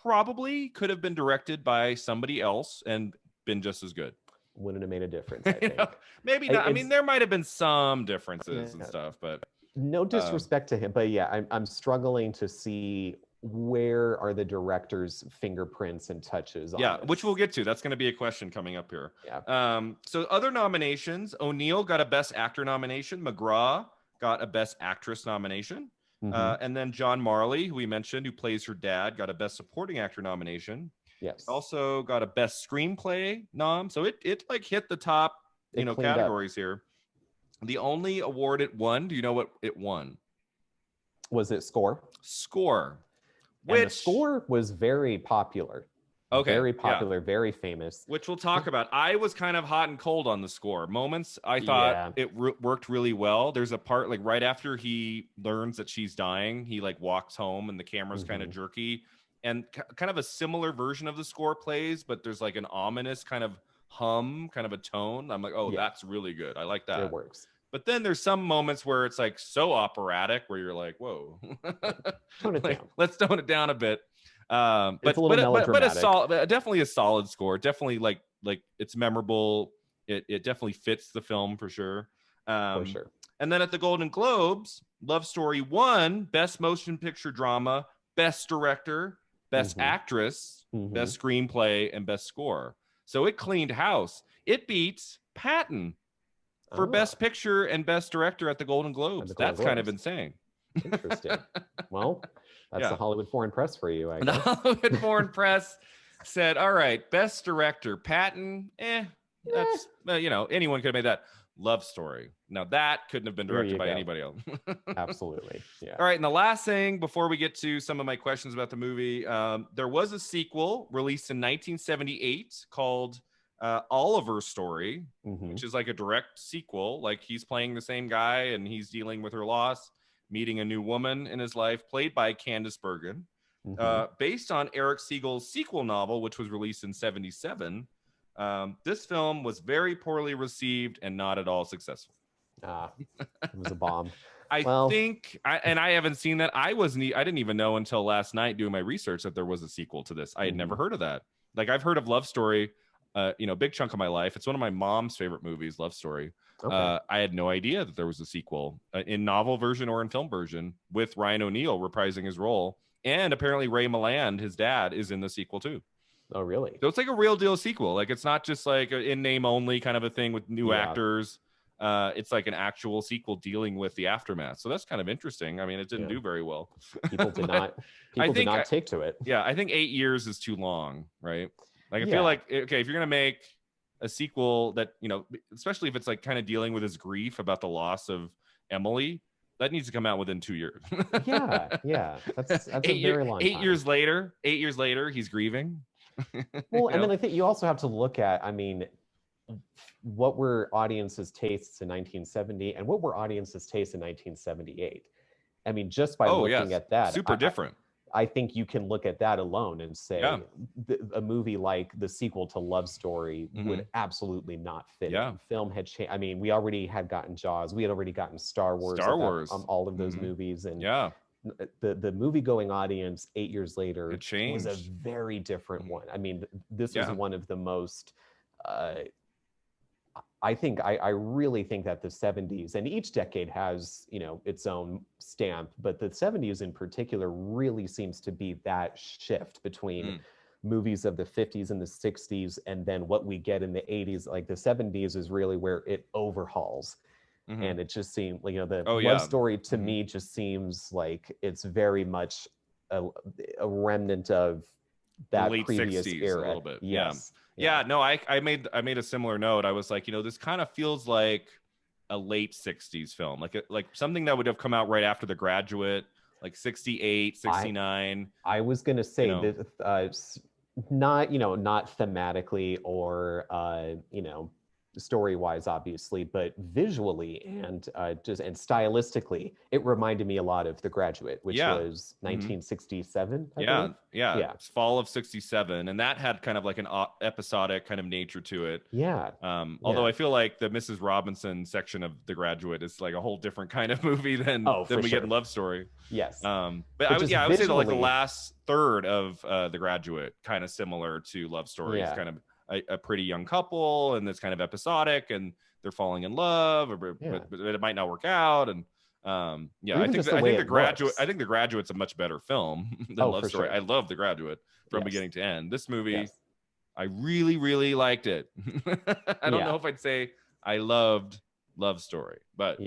probably could have been directed by somebody else and been just as good. Wouldn't have made a difference, I think. Maybe not. I mean, there might have been some differences and stuff, but no disrespect to him. But I'm struggling to see where are the director's fingerprints and touches on this. Which we'll get to. That's going to be a question coming up here. So other nominations: O'Neill got a Best Actor nomination. MacGraw got a Best Actress nomination. And then John Marley, who we mentioned, who plays her dad, got a Best Supporting Actor nomination. Yes. Also got a Best Screenplay nom. So it like hit the top categories here. The only award it won, do you know what it won? Was it score? Score. And the score was very popular. Okay. Very popular, very famous. Which we'll talk about. I was kind of hot and cold on the score. Moments, I thought it worked really well. There's a part like right after he learns that she's dying, he like walks home and the camera's kind of jerky. And kind of a similar version of the score plays, but there's like an ominous kind of hum, kind of a tone. I'm like, that's really good. I like that. It works. But then there's some moments where it's like so operatic where you're like, whoa. Tone it down. Let's tone it down a bit. But definitely a solid score. Definitely like it's memorable. It definitely fits the film for sure. For sure. And then at the Golden Globes, Love Story won Best Motion Picture Drama, Best Director, Best Actress, Best Screenplay, and Best Score. So it cleaned house. It beats Patton for Best Picture and Best Director at the Golden Globes. That's kind of insane. Interesting. Well, that's the Hollywood Foreign Press for you, I guess. The Hollywood Foreign Press said, all right, Best Director, Patton, that's, anyone could have made that. Love Story. Now that couldn't have been directed by anybody else. Absolutely. Yeah. All right. And the last thing before we get to some of my questions about the movie, there was a sequel released in 1978 called Oliver's Story, which is like a direct sequel. Like he's playing the same guy and he's dealing with her loss, meeting a new woman in his life, played by Candice Bergen, based on Eric Siegel's sequel novel, which was released in 1977. This film was very poorly received and not at all successful. It was a bomb. I haven't seen that. I didn't even know until last night doing my research that there was a sequel to this. I had never heard of that. Like I've heard of Love Story, big chunk of my life. It's one of my mom's favorite movies, Love Story. Okay. I had no idea that there was a sequel in novel version or in film version with Ryan O'Neal reprising his role. And apparently Ray Milland, his dad, is in the sequel too. Oh, really? So it's like a real deal sequel. Like it's not just like an in name only kind of a thing with new actors. It's like an actual sequel dealing with the aftermath. So that's kind of interesting. I mean, it didn't do very well. People did not take to it. Yeah, I think 8 years is too long, right? Like I feel like, okay, if you're going to make a sequel that, especially if it's like kind of dealing with his grief about the loss of Emily, that needs to come out within 2 years. Yeah. That's a very long time. 8 years later, he's grieving. Well, and then I think you also have to look at, what were audiences' tastes in 1970 and what were audiences' tastes in 1978? Just by looking at that, super different. I think you can look at that alone and say a movie like the sequel to Love Story would absolutely not fit. Yeah. Film had changed. We already had gotten Jaws. We had already gotten Star Wars. All of those movies, and the movie going audience 8 years later It changed. was a very different one. I mean, this was one of the most I really think that the 70s, and each decade has, you know, its own stamp, but the 70s in particular really seems to be that shift between movies of the 50s and the 60s, and then what we get in the 80s. Like the 70s is really where it overhauls. And it just seemed like, you know, the love story to me just seems like it's very much a remnant of that late previous 60s era. a little bit. Yes. Yeah, no, I made a similar note. I was like, you know, this kind of feels like a late 60s film, like something that would have come out right after The Graduate, like 68, 69. I was going to say, you know, that not thematically or story-wise, obviously, but visually and stylistically, it reminded me a lot of The Graduate, which was 1967. I believe. It's fall of 67, and that had kind of like an episodic kind of nature to it. Although I feel like the Mrs. Robinson section of The Graduate is like a whole different kind of movie than we get in Love Story. But I would say that like the last third of The Graduate kind of similar to Love Story. It's kind of a pretty young couple, and it's kind of episodic, and they're falling in love, but it might not work out. And I think The Graduate's a much better film than Love Story. I love The Graduate from beginning to end. This movie, I really, really liked it. I don't know if I'd say I loved Love Story, but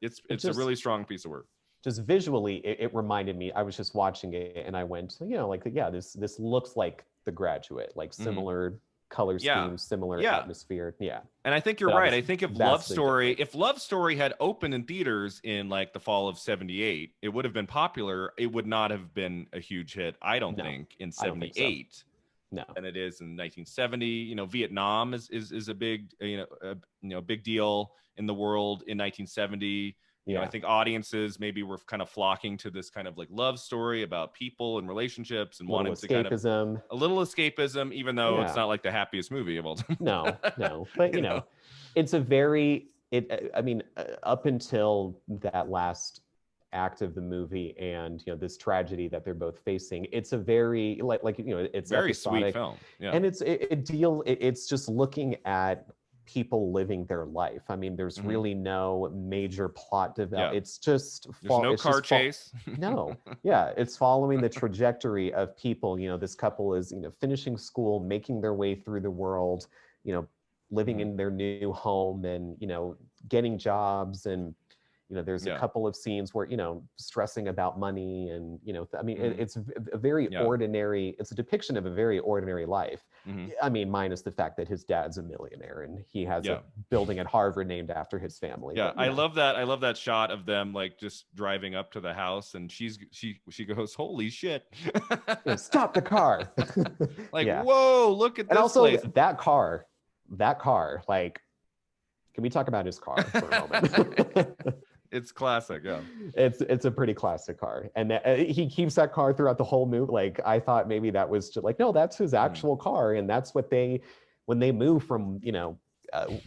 it's just a really strong piece of work. Just visually, it reminded me. I was just watching it, and I went, this looks like The Graduate, like similar color scheme, similar atmosphere. And I think you're right. I think if Love Story had opened in theaters in like the fall of 78, it would have been popular. It would not have been a huge hit, I don't think, in 78. Than it is in 1970. You know, Vietnam is a big big deal in the world in 1970. You know, I think audiences maybe were kind of flocking to this kind of like love story about people and relationships and wanting to kind of a little escapism, even though it's not like the happiest movie of all time. No, but you know, it's a very up until that last act of the movie and this tragedy that they're both facing, it's a very it's very episodic, sweet film. And it's just looking at people living their life. I mean, there's really no major plot development. It's just there's no car chase. No. It's following the trajectory of people. This couple is finishing school, making their way through the world, living in their new home, and getting jobs, and there's a couple of scenes where stressing about money, and it's a very ordinary, it's a depiction of a very ordinary life. I mean, minus the fact that his dad's a millionaire and he has a building at Harvard named after his family. But, I love that shot of them like just driving up to the house, and she goes, holy shit. Stop the car. Whoa, look at this. And also place. that car, like, can we talk about his car for a moment? It's classic. It's a pretty classic car, and he keeps that car throughout the whole movie. Like, I thought maybe that was just like, no, that's his actual car, and that's what when they move from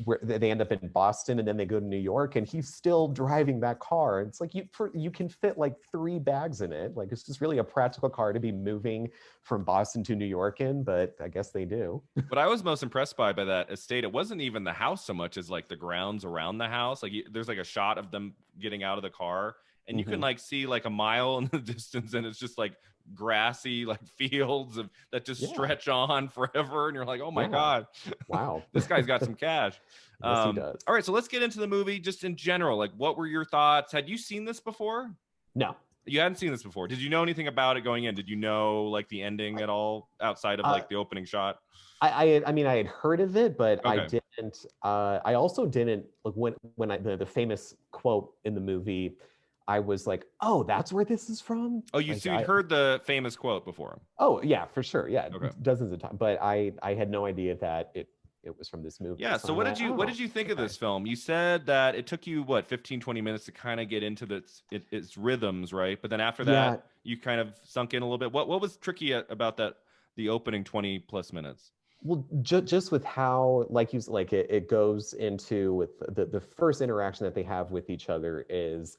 where they end up in Boston, and then they go to New York, and he's still driving that car. It's like you can fit like 3 bags in it. Like, it's just really a practical car to be moving from Boston to New York in, but I guess they do. What I was most impressed by that estate, it wasn't even the house so much as like the grounds around the house. Like, there's like a shot of them getting out of the car, and you can like see like a mile in the distance, and it's just like grassy like fields that just stretch on forever, and you're like, oh my god, wow, this guy's got some cash. Yes, he does. All right, so let's get into the movie just in general. Like, what were your thoughts? Had you seen this before? No. You hadn't seen this before. Did you know anything about it going in? Did you know like the ending at all outside of like the opening shot? I had heard of it, but I didn't. I also didn't, like, when the famous quote in the movie, I was like, oh, that's where this is from? Oh, you'd heard the famous quote before? Oh, yeah, for sure. Yeah, dozens of times. But I had no idea that it was from this movie. Yeah, so what did you think of this film? You said that it took you, 15, 20 minutes to kind of get into its rhythms, right? But then after that, you kind of sunk in a little bit. What was tricky about the opening 20 plus minutes? Well, just with how, it goes into with the first interaction that they have with each other is,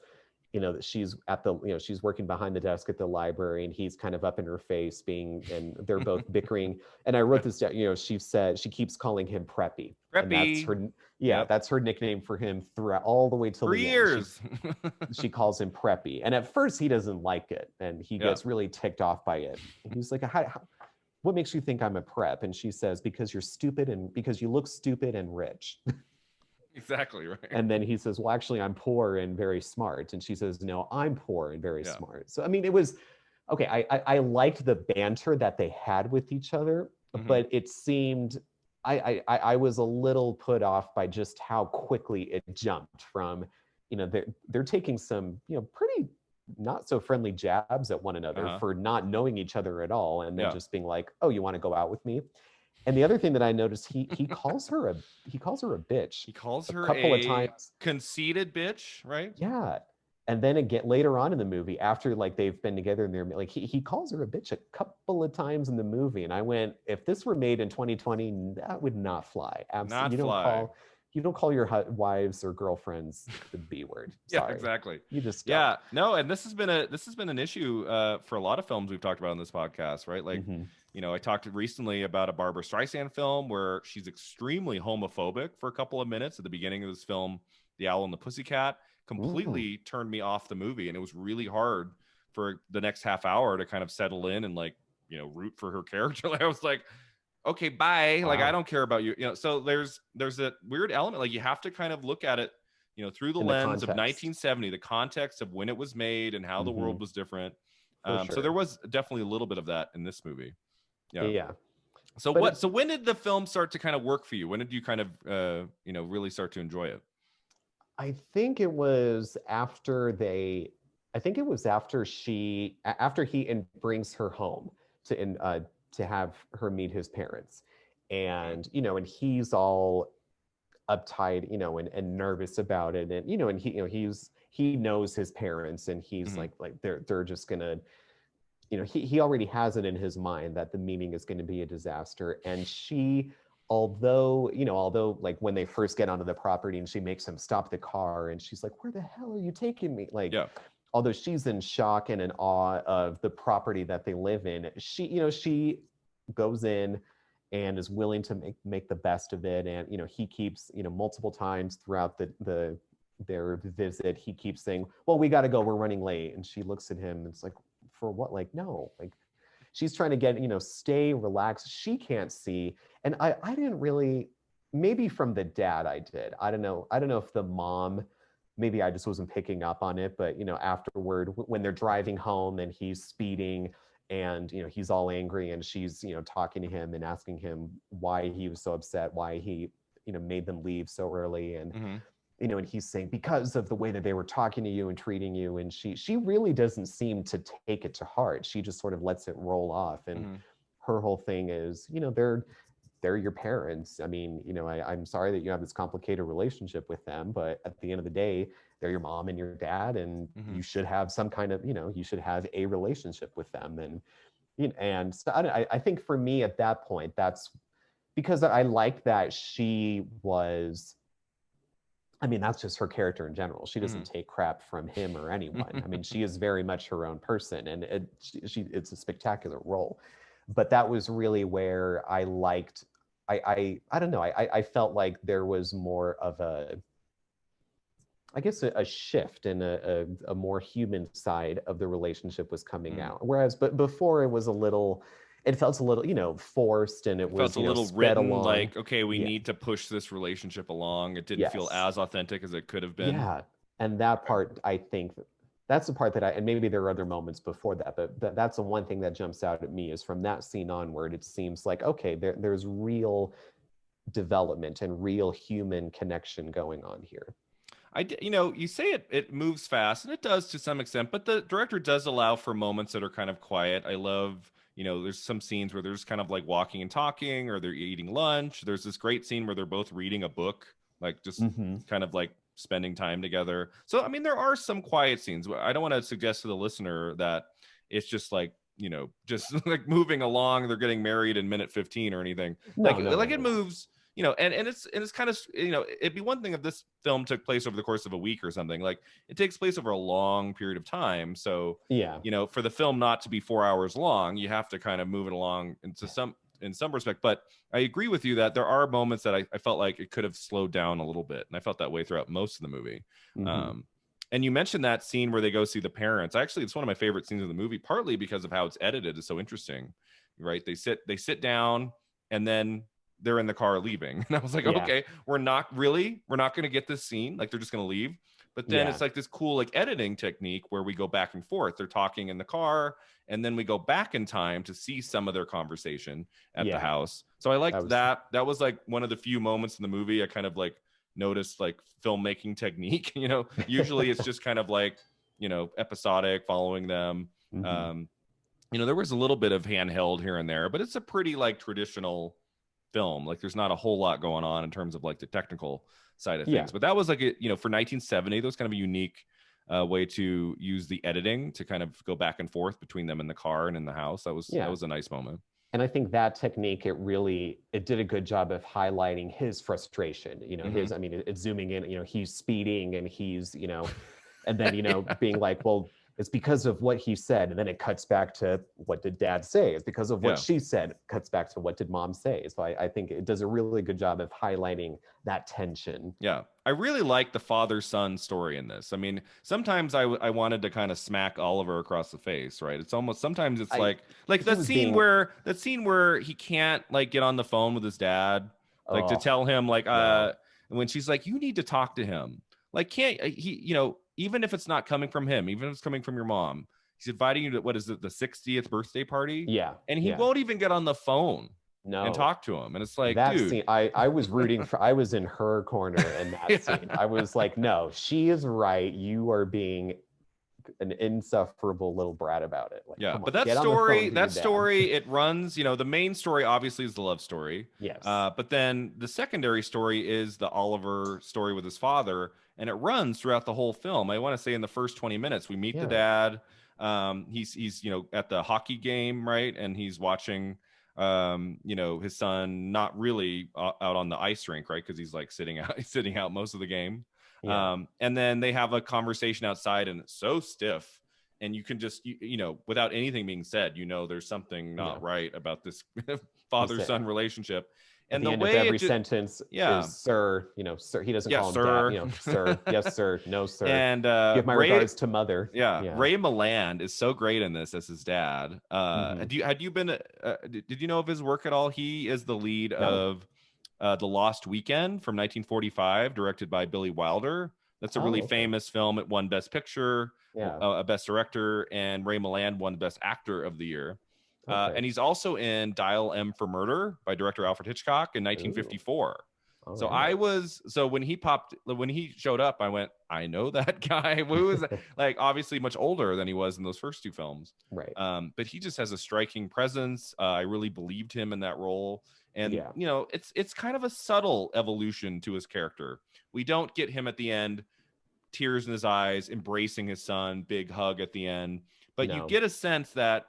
that she's at the, she's working behind the desk at the library, and he's kind of up in her face and they're both bickering. And I wrote this down, she said she keeps calling him Preppy. And that's her, that's her nickname for him throughout all the way till the years. End. She calls him Preppy. And at first he doesn't like it, and he gets really ticked off by it. And he's like, what makes you think I'm a prep? And she says, because you're stupid and because you look stupid and rich. Exactly right. And then he says, well, actually, I'm poor and very smart. And she says, no, I'm poor and very smart. So, I mean, it was, okay, I liked the banter that they had with each other, but it seemed, I was a little put off by just how quickly it jumped from, they're taking some, pretty not so friendly jabs at one another for not knowing each other at all. And then just being like, oh, you want to go out with me? And the other thing that I noticed, he calls her a bitch. He calls her a couple of times. Conceited bitch, right? Yeah. And then again later on in the movie, after like they've been together and they're like, he calls her a bitch a couple of times in the movie. And I went, if this were made in 2020, that would not fly. Absolutely. You don't call your wives or girlfriends the B word. Sorry. Yeah, exactly. You just don't. No, and this has been an issue for a lot of films we've talked about on this podcast, right? Like, I talked recently about a Barbra Streisand film where she's extremely homophobic for a couple of minutes at the beginning of this film, The Owl and the Pussycat. Completely turned me off the movie, and it was really hard for the next half hour to kind of settle in and like, root for her character. I was like, okay, bye. Wow. Like, I don't care about you. So there's that weird element. Like, you have to kind of look at it, through the lens of 1970, the context of when it was made and how the world was different. Sure. So there was definitely a little bit of that in this movie. Yeah. So when did the film start to kind of work for you? When did you kind of, really start to enjoy it? I think it was after he brings her home to have her meet his parents, and and he's all uptight, and nervous about it, and and he knows his parents, and he's like they're just gonna, he already has it in his mind that the meeting is going to be a disaster, and she. Although like when they first get onto the property and she makes him stop the car and she's like, where the hell are you taking me? Like, although she's in shock and in awe of the property that they live in, she goes in and is willing to make the best of it. And, he keeps, multiple times throughout their visit, he keeps saying, well, we got to go, we're running late. And she looks at him and it's like, for what? Like, no, like, she's trying to get, stay relaxed. She can't see. And I didn't really, maybe from the dad I did. I don't know if the mom, maybe I just wasn't picking up on it, but, afterward, when they're driving home and he's speeding and, he's all angry and she's, talking to him and asking him why he was so upset, why he, made them leave so early. And, and he's saying, because of the way that they were talking to you and treating you. And she really doesn't seem to take it to heart. She just sort of lets it roll off. And her whole thing is, they're your parents. I mean, I'm sorry that you have this complicated relationship with them, but at the end of the day, they're your mom and your dad, and you should have some kind of, you should have a relationship with them. And so I think for me at that point, that's because I like that she was, I mean, that's just her character in general. She doesn't take crap from him or anyone. I mean, she is very much her own person, and it's a spectacular role. But that was really where I liked, I don't know, I felt like there was more of a shift and a more human side of the relationship was coming out. Whereas, but before it was it felt a little, forced, and it was a little written along. Like, okay, we need to push this relationship along. It didn't feel as authentic as it could have been. Yeah, and that part, I think, that's the part that and maybe there are other moments before that, but that's the one thing that jumps out at me is from that scene onward, it seems like, okay, there's real development and real human connection going on here. You say it moves fast, and it does to some extent, but the director does allow for moments that are kind of quiet. I love, there's some scenes where they're just kind of like walking and talking, or they're eating lunch. There's this great scene where they're both reading a book, like just kind of like spending time together. So, I mean, there are some quiet scenes. I don't want to suggest to the listener that it's just like, just like moving along, they're getting married in minute 15 or anything. It moves, and it's kind of, it'd be one thing if this film took place over the course of a week or something. Like, it takes place over a long period of time, so for the film not to be 4 hours long, you have to kind of move it along in some respect. But I agree with you that there are moments that I felt like it could have slowed down a little bit, and I felt that way throughout most of the movie. And you mentioned that scene where they go see the parents. Actually, it's one of my favorite scenes of the movie, partly because of how it's edited. It's so interesting, right? They sit down, and then they're in the car leaving. And I was like, okay, we're not going to get this scene. Like, they're just going to leave. But then it's like this cool, like, editing technique where we go back and forth. They're talking in the car, and then we go back in time to see some of their conversation at the house. So I liked that. That was like one of the few moments in the movie I kind of like noticed, like, filmmaking technique. Usually it's just kind of like, episodic, following them. There was a little bit of handheld here and there, but it's a pretty, like, traditional film. Like, there's not a whole lot going on in terms of, like, the technical side of things. But that was like for 1970, that was kind of a unique way to use the editing to kind of go back and forth between them in the car and in the house. That was a nice moment. And I think that technique, it did a good job of highlighting his frustration. It's zooming in, he's speeding, and he's, and then, being like, well, it's because of what he said. And then it cuts back to, what did dad say? It's because of what she said. It cuts back to, what did mom say? So I think it does a really good job of highlighting that tension. Yeah. I really like the father-son story in this. I mean, sometimes I wanted to kind of smack Oliver across the face, right? It's almost, sometimes it's like that scene where he can't, like, get on the phone with his dad, like, to tell him, like, when she's like, you need to talk to him. Like, can't he, even if it's not coming from him, even if it's coming from your mom, he's inviting you to, what is it, the 60th birthday party? Yeah. And he won't even get on the phone and talk to him. And it's like, that dude. Scene, I was rooting for, I was in her corner in that scene. I was like, no, she is right. You are being an insufferable little brat about it. Like, but that story, it runs, the main story obviously is the love story. Yes. But then the secondary story is the Oliver story with his father, and it runs throughout the whole film. I want to say in the first 20 minutes, we meet the dad. He's at the hockey game, right? And he's watching his son not really out on the ice rink, right? Because he's like sitting out most of the game. And then they have a conversation outside, and it's so stiff, and you can just without anything being said, there's something not right about this father-son relationship. And the way of every sentence is sir, sir. He doesn't call him sir. Dad, sir, yes sir, no sir. And give my regards to mother. Ray Milland is so great in this as his dad. Did you know of his work at all? He is the lead of The Lost Weekend from 1945, directed by Billy Wilder. That's a really famous film. It won Best Picture, a Best Director, and Ray Milland won Best Actor of the year. And he's also in Dial M for Murder by director Alfred Hitchcock in 1954. So when he showed up, I went, I know that guy. Who is like obviously much older than he was in those first two films. Right. But he just has a striking presence. I really believed him in that role. And it's kind of a subtle evolution to his character. We don't get him at the end, tears in his eyes, embracing his son, big hug at the end. But you get a sense that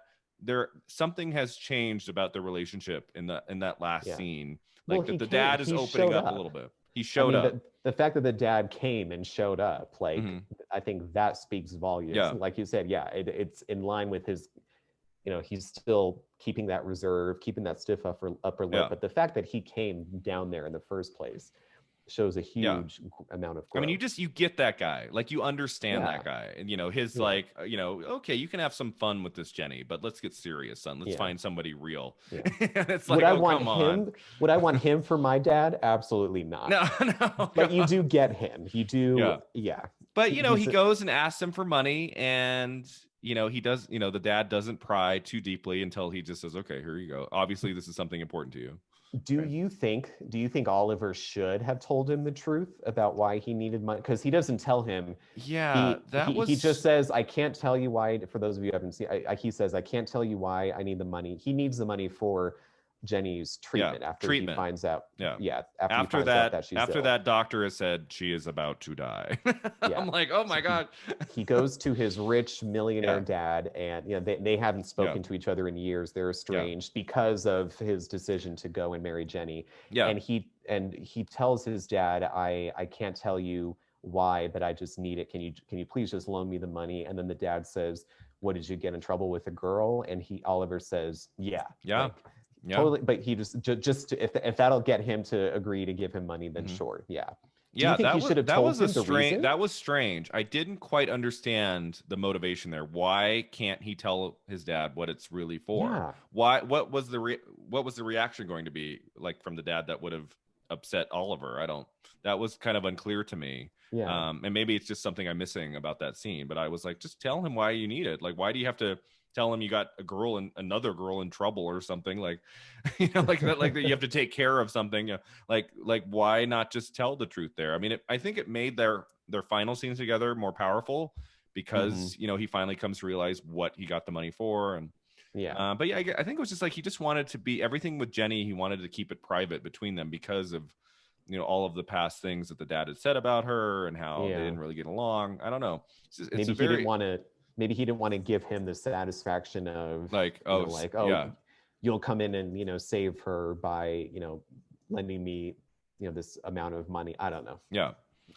something has changed about their relationship in that last scene. Like that the dad is opening up a little bit. He showed up. The fact that the dad came and showed up, like I think that speaks volumes. Yeah. Like you said, it's in line with his. He's still keeping that reserve, keeping that stiff upper lip. Yeah. But the fact that he came down there in the first place shows a huge amount of growth. I mean, you get that guy, like you understand that guy, and his like, okay, you can have some fun with this Jenny, but let's get serious, son. Let's find somebody real. Yeah. It's like, would I want him for my dad? Absolutely not. No. But you do get him. You do, But he goes and asks him for money, and he does. The dad doesn't pry too deeply until he just says, "Okay, here you go. Obviously, this is something important to you." Do you think Oliver should have told him the truth about why he needed money? Because he doesn't tell him. Yeah, he just says, "I can't tell you why." For those of you who haven't seen, he says, "I can't tell you why I need the money." He needs the money for Jenny's treatment after he finds out. After that doctor has said she is about to die. I'm like, oh my God. He goes to his rich millionaire dad, and they haven't spoken to each other in years. They're estranged because of his decision to go and marry Jenny. And he tells his dad, I can't tell you why, but I just need it. Can you please just loan me the money? And then the dad says, what, did you get in trouble with a girl? And Oliver says, totally. But he just if that'll get him to agree to give him money, then sure. Do you think he should have told him the reason? That was strange. I didn't quite understand the motivation there. Why can't he tell his dad what it's really for? Why? What was the reaction going to be like from the dad that would have upset Oliver? That was kind of unclear to me. And maybe it's just something I'm missing about that scene, but I was like, just tell him why you need it. Like, why do you have to tell him you got a girl and another girl in trouble or something? Like, like that you have to take care of something. Like why not just tell the truth there? I mean, I think it made their final scenes together more powerful because he finally comes to realize what he got the money for. And but I think it was just like he just wanted to be everything with Jenny. He wanted to keep it private between them because of all of the past things that the dad had said about her and how they didn't really get along. I don't know. Maybe he didn't want to give him the satisfaction of you'll come in and save her by lending me this amount of money. I don't know.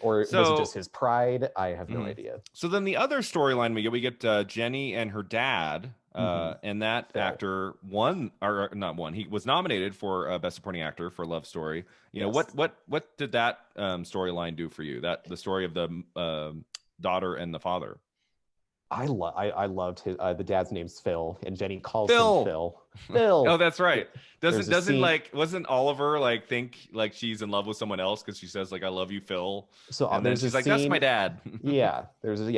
Or was it just his pride? I have no idea. So then the other storyline we get Jenny and her dad. And that actor he was nominated for Best Supporting Actor for Love Story. What did that storyline do for you? That the story of the daughter and the father. I loved his the dad's name's Phil, and Jenny calls him Phil. Phil. Oh, that's right. Wasn't Oliver think she's in love with someone else because she says I love you, Phil? So and then she's like, that's my dad.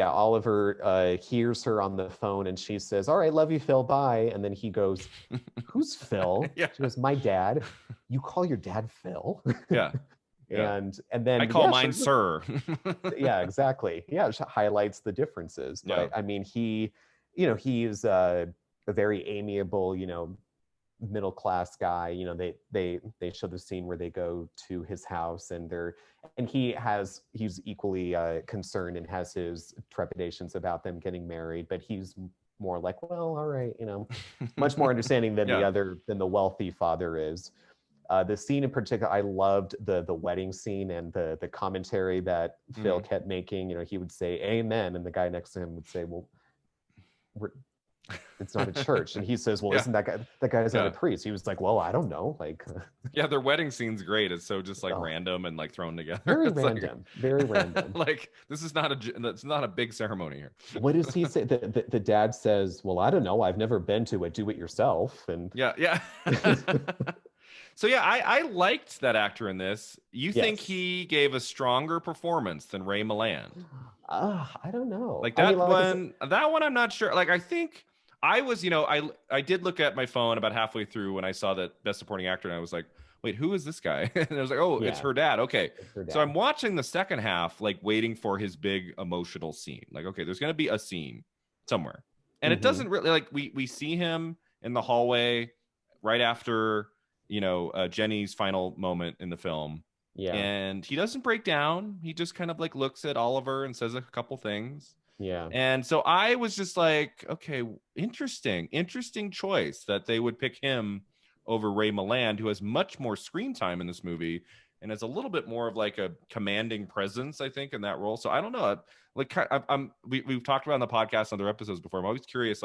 Oliver hears her on the phone and she says, all right, love you, Phil, bye. And then he goes, who's Phil? She goes, my dad. You call your dad Phil? And then I call mine sir. Exactly. It highlights the differences. But I mean, he's a very amiable, middle class guy. They show the scene where they go to his house and he's equally concerned and has his trepidations about them getting married, but he's more like, well, all right, much more understanding than than the wealthy father is. The scene in particular, I loved the wedding scene and the commentary that Phil kept making. He would say amen, and the guy next to him would say, well, it's not a church. And he says, well, isn't that guy's not a priest? He was like, well, I don't know. Their wedding scene's great. It's so just random and thrown together. Very random. Very random. This is not a big ceremony here. What does he say? The dad says, well, I don't know. I've never been to a do it yourself. And So I liked that actor in this. You think he gave a stronger performance than Ray Milland? I don't know. That one I'm not sure. I think I was, I did look at my phone about halfway through when I saw that Best Supporting Actor, and I was like, wait, who is this guy? And I was like, oh, it's her dad. Okay. So I'm watching the second half, waiting for his big emotional scene. Okay, there's going to be a scene somewhere. And it doesn't really, we see him in the hallway right after Jenny's final moment in the film. And he doesn't break down. He just kind of looks at Oliver and says a couple things. And so I was just like, okay, interesting choice that they would pick him over Ray Milland, who has much more screen time in this movie and has a little bit more of a commanding presence, I think, in that role. So I don't know. We've talked about on the podcast on other episodes before. I'm always curious,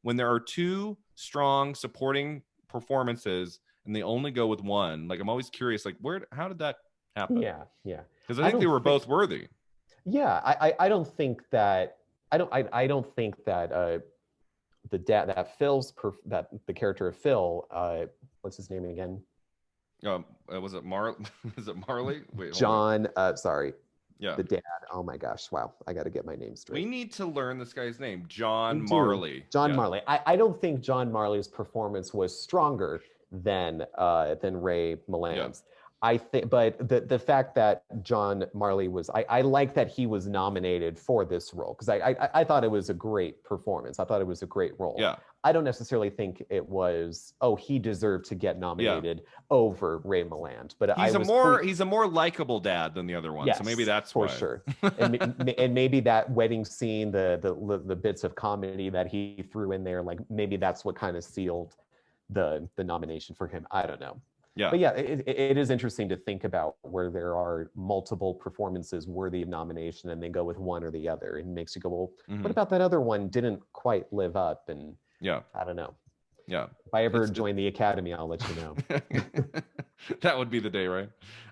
when there are two strong supporting performances and they only go with one, I'm always curious, how did that happen? Because I think they were both worthy. I don't think that the dad, that the character of Phil, what's his name again? Was it is it Marley? Wait, John. Sorry. The dad. Oh my gosh! Wow, I got to get my name straight. We need to learn this guy's name, John Marley. John Marley. I don't think John Marley's performance was stronger than Ray Milland's. I think, but the fact that John Marley was, I like that he was nominated for this role because I thought it was a great performance. I thought it was a great role. I don't necessarily think it was, oh, he deserved to get nominated over Ray Milland, but he's a more likable dad than the other one. Yes, so maybe that's for why. sure. and maybe that wedding scene, the bits of comedy that he threw in there, like maybe that's what kind of sealed the nomination for him. I don't know. Yeah. But yeah, it is interesting to think about where there are multiple performances worthy of nomination and they go with one or the other. It makes you go, well, what about that other one didn't quite live up? And I don't know. Yeah. If I ever join the Academy, I'll let you know. That would be the day, right?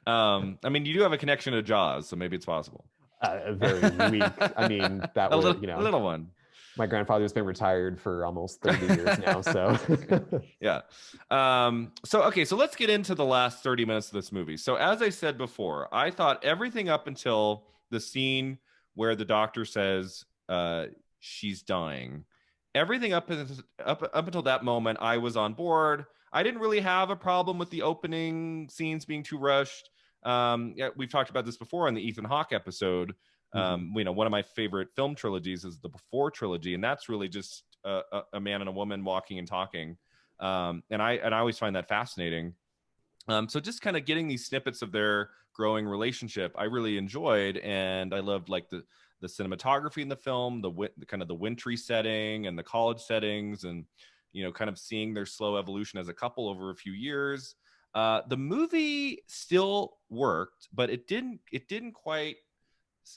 I mean, you do have a connection to Jaws, so maybe it's possible. Very weak. I mean, that was, a little one. My grandfather's been retired for almost 30 years now, so. Yeah. So let's get into the last 30 minutes of this movie. So as I said before, I thought everything up until the scene where the doctor says she's dying, everything up until that moment, I was on board. I didn't really have a problem with the opening scenes being too rushed. We've talked about this before in the Ethan Hawke episode. One of my favorite film trilogies is the Before trilogy, and that's really just a man and a woman walking and talking. And I always find that fascinating. So just kind of getting these snippets of their growing relationship, I really enjoyed, and I loved like the cinematography in the film, the kind of the wintry setting and the college settings, and kind of seeing their slow evolution as a couple over a few years. The movie still worked, but it didn't quite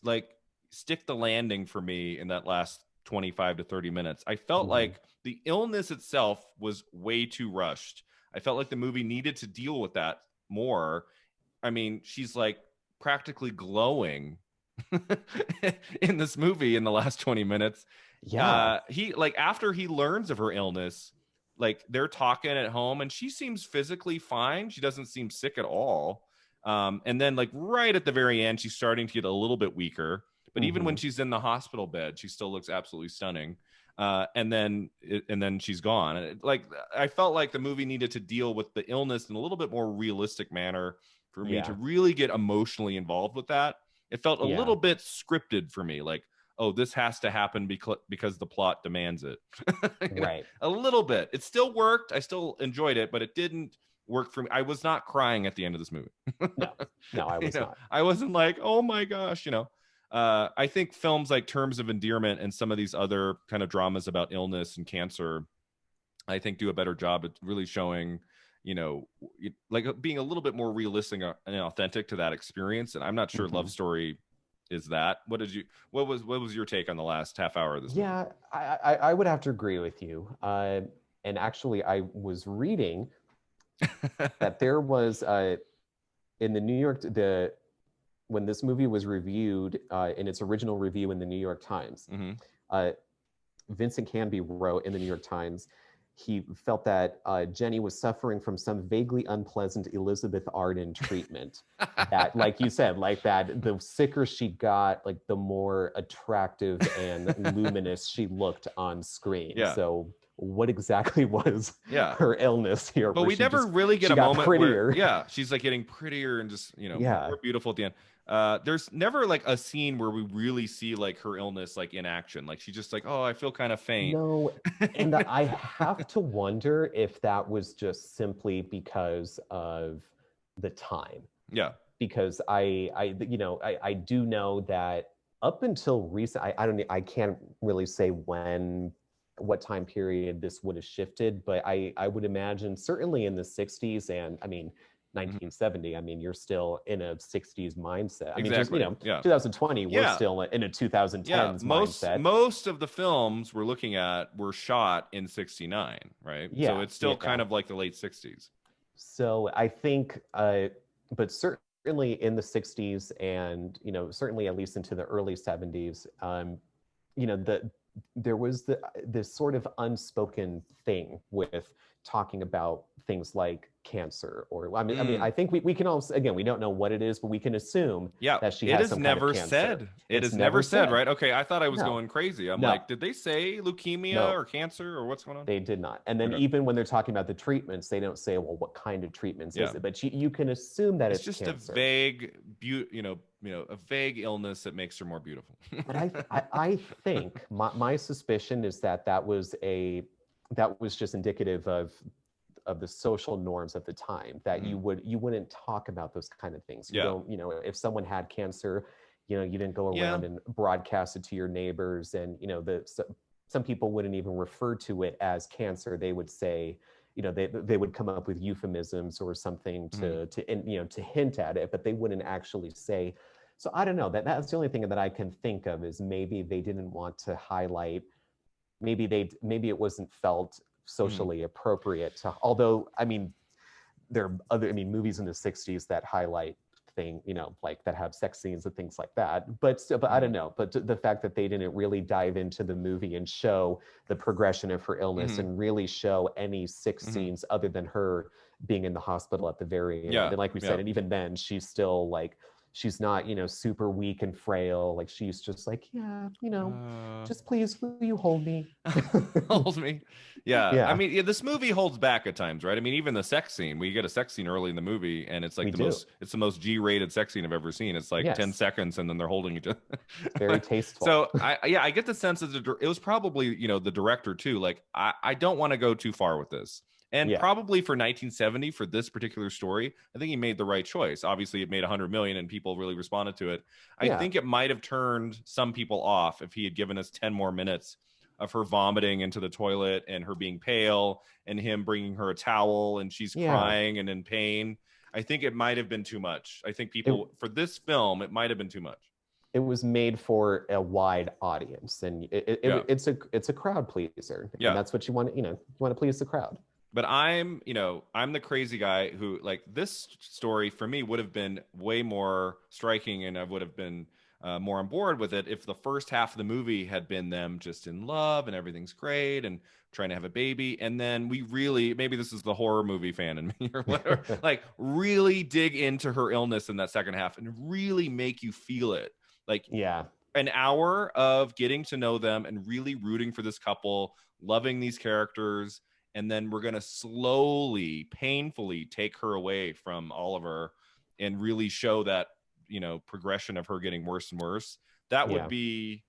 like stick the landing for me in that last 25 to 30 minutes. I felt like the illness itself was way too rushed. I felt like the movie needed to deal with that more. I mean, she's like practically glowing in this movie in the last 20 minutes. He like after he learns of her illness, like they're talking at home and she seems physically fine. She doesn't seem sick at all. And then like right at the very end, she's starting to get a little bit weaker, but even when she's in the hospital bed, she still looks absolutely stunning. And then she's gone. And like, I felt like the movie needed to deal with the illness in a little bit more realistic manner for me to really get emotionally involved with that. It felt a little bit scripted for me. Like, oh, this has to happen because the plot demands it. Right. A little bit. It still worked. I still enjoyed it, but it didn't work for me. I was not crying at the end of this movie. No, I was not. I wasn't like, oh my gosh, I think films like Terms of Endearment and some of these other kind of dramas about illness and cancer, I think do a better job at really showing, like being a little bit more realistic and authentic to that experience. And I'm not sure Love Story is that. What was your take on the last half hour of this movie? I would have to agree with you. And actually, I was reading that there was in the New York, when this movie was reviewed in its original review in the New York Times, Vincent Canby wrote in the New York Times, he felt that Jenny was suffering from some vaguely unpleasant Elizabeth Arden treatment. That, like you said, like that the sicker she got, like the more attractive and luminous she looked on screen. So what exactly was her illness here? But we never really get a moment where she's like getting prettier and just more beautiful at the end. There's never like a scene where we really see like her illness like in action. Like she's just like, oh, I feel kind of faint. No, and I have to wonder if that was just simply because of the time. Because I do know that up until recent, I can't really say what time period this would have shifted, but I would imagine certainly in the 60s, and I mean 1970, I mean you're still in a 60s mindset. I mean, just 2020, we're still in a 2010s mindset. Most of the films we're looking at were shot in 69, right? So it's still kind of like the late 60s. So I think but certainly in the 60s and certainly at least into the early 70s, there was this sort of unspoken thing with talking about things like cancer, or I mean, I think we can also, again, we don't know what it is, but we can assume that she has some kind of cancer. It is never said, right? Okay, I thought I was going crazy. I'm like, did they say leukemia or cancer or what's going on? They did not. And then even when they're talking about the treatments, they don't say, well, what kind of treatments is it? But you can assume that it's just cancer. A vague, a vague illness that makes her more beautiful. But I think my suspicion is that was a that was just indicative of the social norms of the time, that you wouldn't talk about those kind of things. You don't, you know, if someone had cancer, you know, you didn't go around and broadcast it to your neighbors. And, you know, some people wouldn't even refer to it as cancer. They would say, you know, they would come up with euphemisms or something to you know, to hint at it, but they wouldn't actually say. So I don't know, that's the only thing that I can think of, is maybe they didn't want to highlight, maybe it wasn't felt socially appropriate to, although, I mean, there are other, I mean, movies in the 60s that highlight you know, like that have sex scenes and things like that. But still, but I don't know. But the fact that they didn't really dive into the movie and show the progression of her illness and really show any sex scenes other than her being in the hospital at the very end. And like we said, and even then, she's still like, she's not, you know, super weak and frail. Like, she's just like, yeah, you know, just please, will you hold me? Hold me. Yeah. I mean, this movie holds back at times, right? I mean, even the sex scene, we get a sex scene early in the movie, and it's like it's the most G-rated sex scene I've ever seen. It's like 10 seconds, and then they're holding each other. Very tasteful. So I get the sense that it was probably, you know, the director too. Like, I don't want to go too far with this. And probably for 1970, for this particular story, I think he made the right choice. Obviously, it made 100 million and people really responded to it. I think it might have turned some people off if he had given us 10 more minutes of her vomiting into the toilet and her being pale and him bringing her a towel and she's crying and in pain. I think it might have been too much. I think for this film, it might have been too much. It was made for a wide audience, and it's a crowd pleaser. Yeah. And that's what you want, you know, you want to please the crowd. But I'm the crazy guy who, like, this story for me would have been way more striking, and I would have been more on board with it if the first half of the movie had been them just in love and everything's great and trying to have a baby. And then we really, maybe this is the horror movie fan in me or whatever, like, really dig into her illness in that second half and really make you feel it. Like, an hour of getting to know them and really rooting for this couple, loving these characters. And then we're going to slowly, painfully take her away from Oliver and really show that, you know, progression of her getting worse and worse. That would be,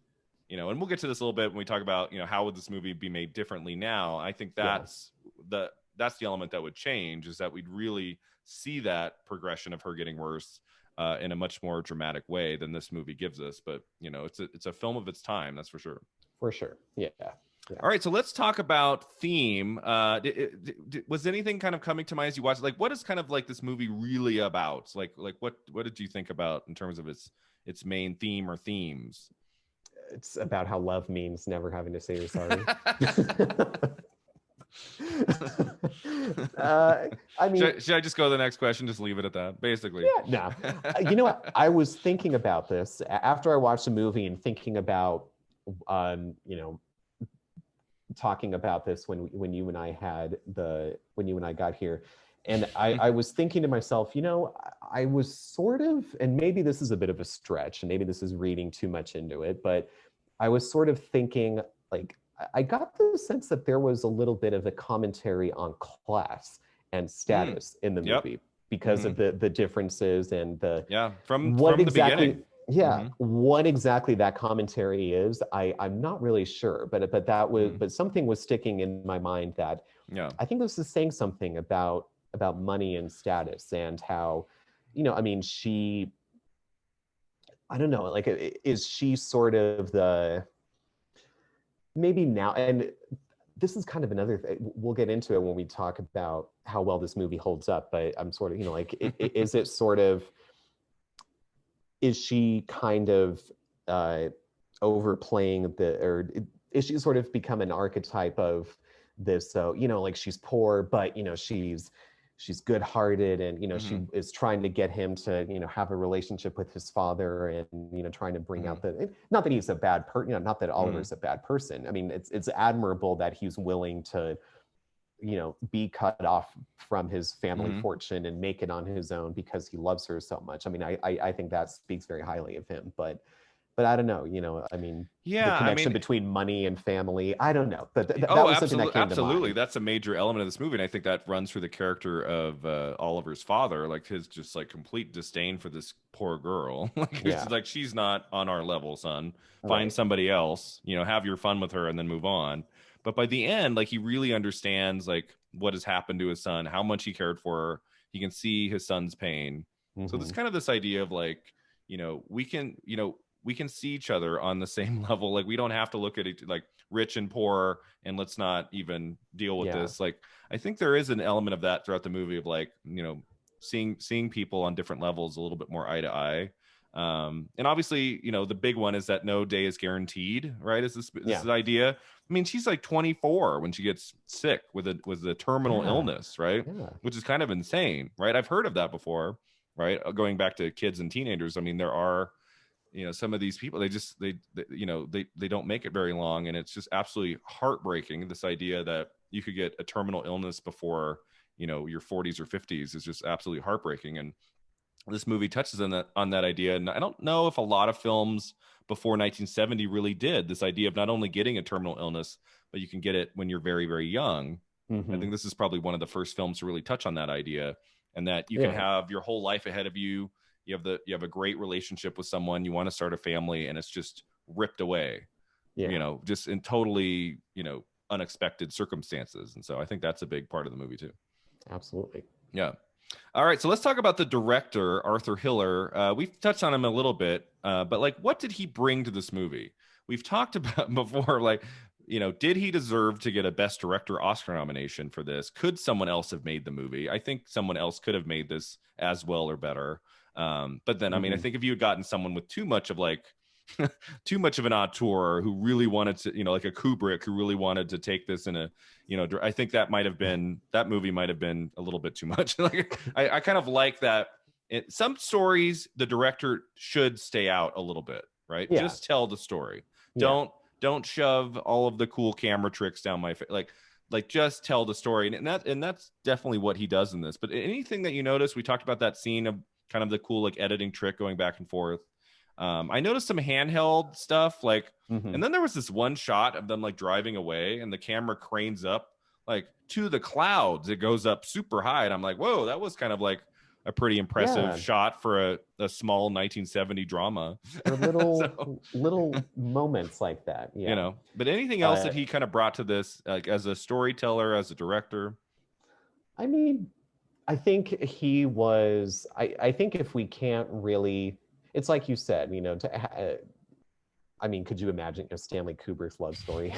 you know, and we'll get to this a little bit when we talk about, you know, how would this movie be made differently now. I think that's the element that would change, is that we'd really see that progression of her getting worse in a much more dramatic way than this movie gives us. But, you know, it's a film of its time, that's for sure. For sure. Yeah. All right, so let's talk about theme. Was anything kind of coming to mind as you watched? Like, what is kind of like this movie really about? Like what did you think about in terms of its main theme or themes? It's about how love means never having to say you're sorry. I mean, should I just go to the next question? Just leave it at that, basically. Yeah, no. You know what? I was thinking about this after I watched the movie and thinking about, you know, talking about this when you and I got here, and I was thinking to myself, you know, I was sort of, and maybe this is a bit of a stretch, and maybe this is reading too much into it, but I was sort of thinking, like, I got the sense that there was a little bit of a commentary on class and status in the movie because of the differences and from the beginning. What exactly that commentary is, I'm not really sure, but that was but something was sticking in my mind that I think this is saying something about money and status, and how, you know, I mean, I don't know, like, is she sort of the, maybe now, and this is kind of another thing, we'll get into it when we talk about how well this movie holds up, but I'm sort of, you know, like, is it sort of, is she kind of overplaying or is she sort of become an archetype of this? So, you know, like, she's poor, but, you know, she's good-hearted, and, you know, she is trying to get him to, you know, have a relationship with his father, and, you know, trying to bring out not that he's a bad person, you know, not that Oliver's a bad person. I mean, it's admirable that he's willing to, you know, be cut off from his family fortune and make it on his own because he loves her so much. I mean, I think that speaks very highly of him, but I don't know, you know, I mean, the connection between money and family, I don't know, but that was something that came to mind. That's a major element of this movie, and I think that runs through the character of Oliver's father, like, his just, like, complete disdain for this poor girl. Like, it's like, she's not on our level, son. Find somebody else, you know, have your fun with her and then move on. But by the end, like he really understands like what has happened to his son, how much he cared for her. He can see his son's pain. So there's kind of this idea of like, we can see each other on the same level. Like we don't have to look at it like rich and poor and let's not even deal with this. Like I think there is an element of that throughout the movie of like, seeing people on different levels a little bit more eye to eye. And obviously, the big one is that no day is guaranteed, right? Is this idea? I mean, she's like 24 when she gets sick with a terminal illness, right? Which is kind of insane, right? I've heard of that before, right? Going back to kids and teenagers. I mean, there are, some of these people, they don't make it very long. And it's just absolutely heartbreaking. This idea that you could get a terminal illness before, your 40s or 50s is just absolutely heartbreaking. And this movie touches on that idea. And I don't know if a lot of films before 1970 really did this idea of not only getting a terminal illness, but you can get it when you're very, very young. I think this is probably one of the first films to really touch on that idea, and that you can have your whole life ahead of you. You have a great relationship with someone, you want to start a family, and it's just ripped away, just in totally, unexpected circumstances. And so I think that's a big part of the movie too. Absolutely. Yeah. All right, so let's talk about the director, Arthur Hiller. We've touched on him a little bit, but like, what did he bring to this movie? We've talked about before, like, did he deserve to get a Best Director Oscar nomination for this? Could someone else have made the movie? I think someone else could have made this as well or better. But then, I mean, I think if you had gotten someone with too much of an auteur who really wanted to, like a Kubrick who really wanted to take this in a, I think that movie might have been a little bit too much. Like, I kind of like that. Some stories, the director should stay out a little bit, right? Yeah. Just tell the story. Yeah. Don't shove all of the cool camera tricks down my face. Like just tell the story. And that's definitely what he does in this. But anything that you notice, we talked about that scene of kind of the cool, like editing trick going back and forth. I noticed some handheld stuff, like, and then there was this one shot of them like driving away, and the camera cranes up like to the clouds. It goes up super high, and I'm like, whoa, that was kind of like a pretty impressive shot for a small 1970 drama. Or little moments like that, But anything else that he kind of brought to this, like as a storyteller, as a director? I mean, I think he was. I think if we can't really. It's like you said, I mean, could you imagine Stanley Kubrick's love story?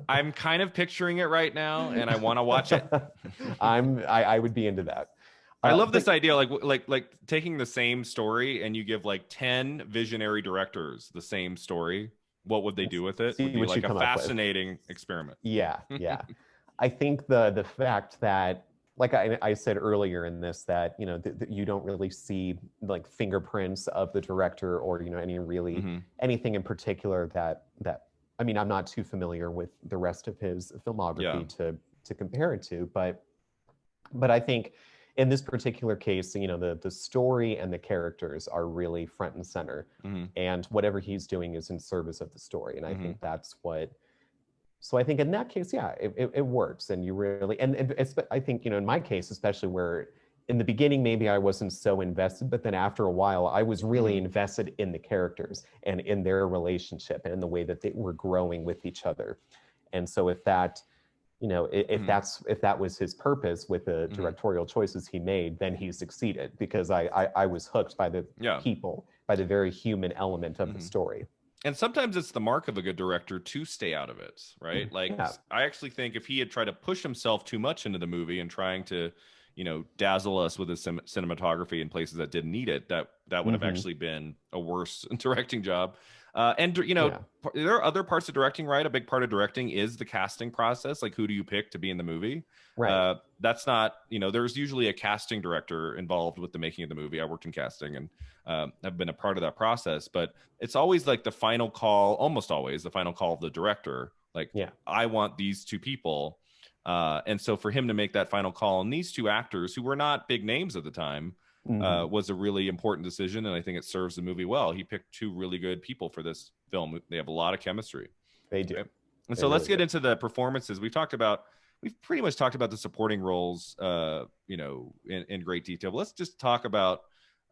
I'm kind of picturing it right now, and I want to watch it. I would be into that. I love this idea, like taking the same story and you give like 10 visionary directors the same story. What would they do with it? Would be like a fascinating experiment. Yeah. I think the fact that, like I said earlier in this, that you don't really see like fingerprints of the director or anything in particular that I mean, I'm not too familiar with the rest of his filmography to compare it to, but I think in this particular case, the story and the characters are really front and center, and whatever he's doing is in service of the story, and I think that's what. So I think in that case, it works, and you really, and I think, in my case, especially where in the beginning, maybe I wasn't so invested, but then after a while, I was really invested in the characters and in their relationship and in the way that they were growing with each other. And so if that, if that was his purpose with the directorial choices he made, then he succeeded, because I was hooked by the people, by the very human element of the story. And sometimes it's the mark of a good director to stay out of it, right? Like, I actually think if he had tried to push himself too much into the movie and trying to, dazzle us with his cinematography in places that didn't need it, that would have actually been a worse directing job. There are other parts of directing, right? A big part of directing is the casting process. Like, who do you pick to be in the movie? Right. That's not, there's usually a casting director involved with the making of the movie. I worked in casting and have been a part of that process, but it's always like the final call, almost always the final call of the director. Like, I want these two people. And so for him to make that final call on these two actors who were not big names at the time, was a really important decision, and I think it serves the movie well. He picked two really good people for this film. They have a lot of chemistry. They do. Right? And so let's get into the performances. We've pretty much talked about the supporting roles, in great detail. But let's just talk about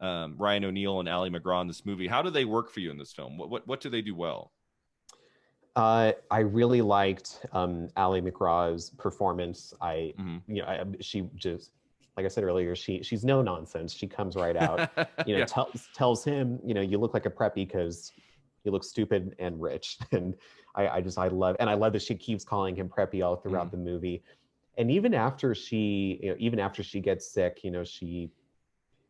Ryan O'Neal and Ali MacGraw in this movie. How do they work for you in this film? What do they do well? I really liked Ali McGraw's performance. She just, like I said earlier, she's no nonsense. She comes right out, Yeah. tells him, you look like a preppy because you look stupid and rich. And I love, and I love that she keeps calling him preppy all throughout the movie. And even after she gets sick,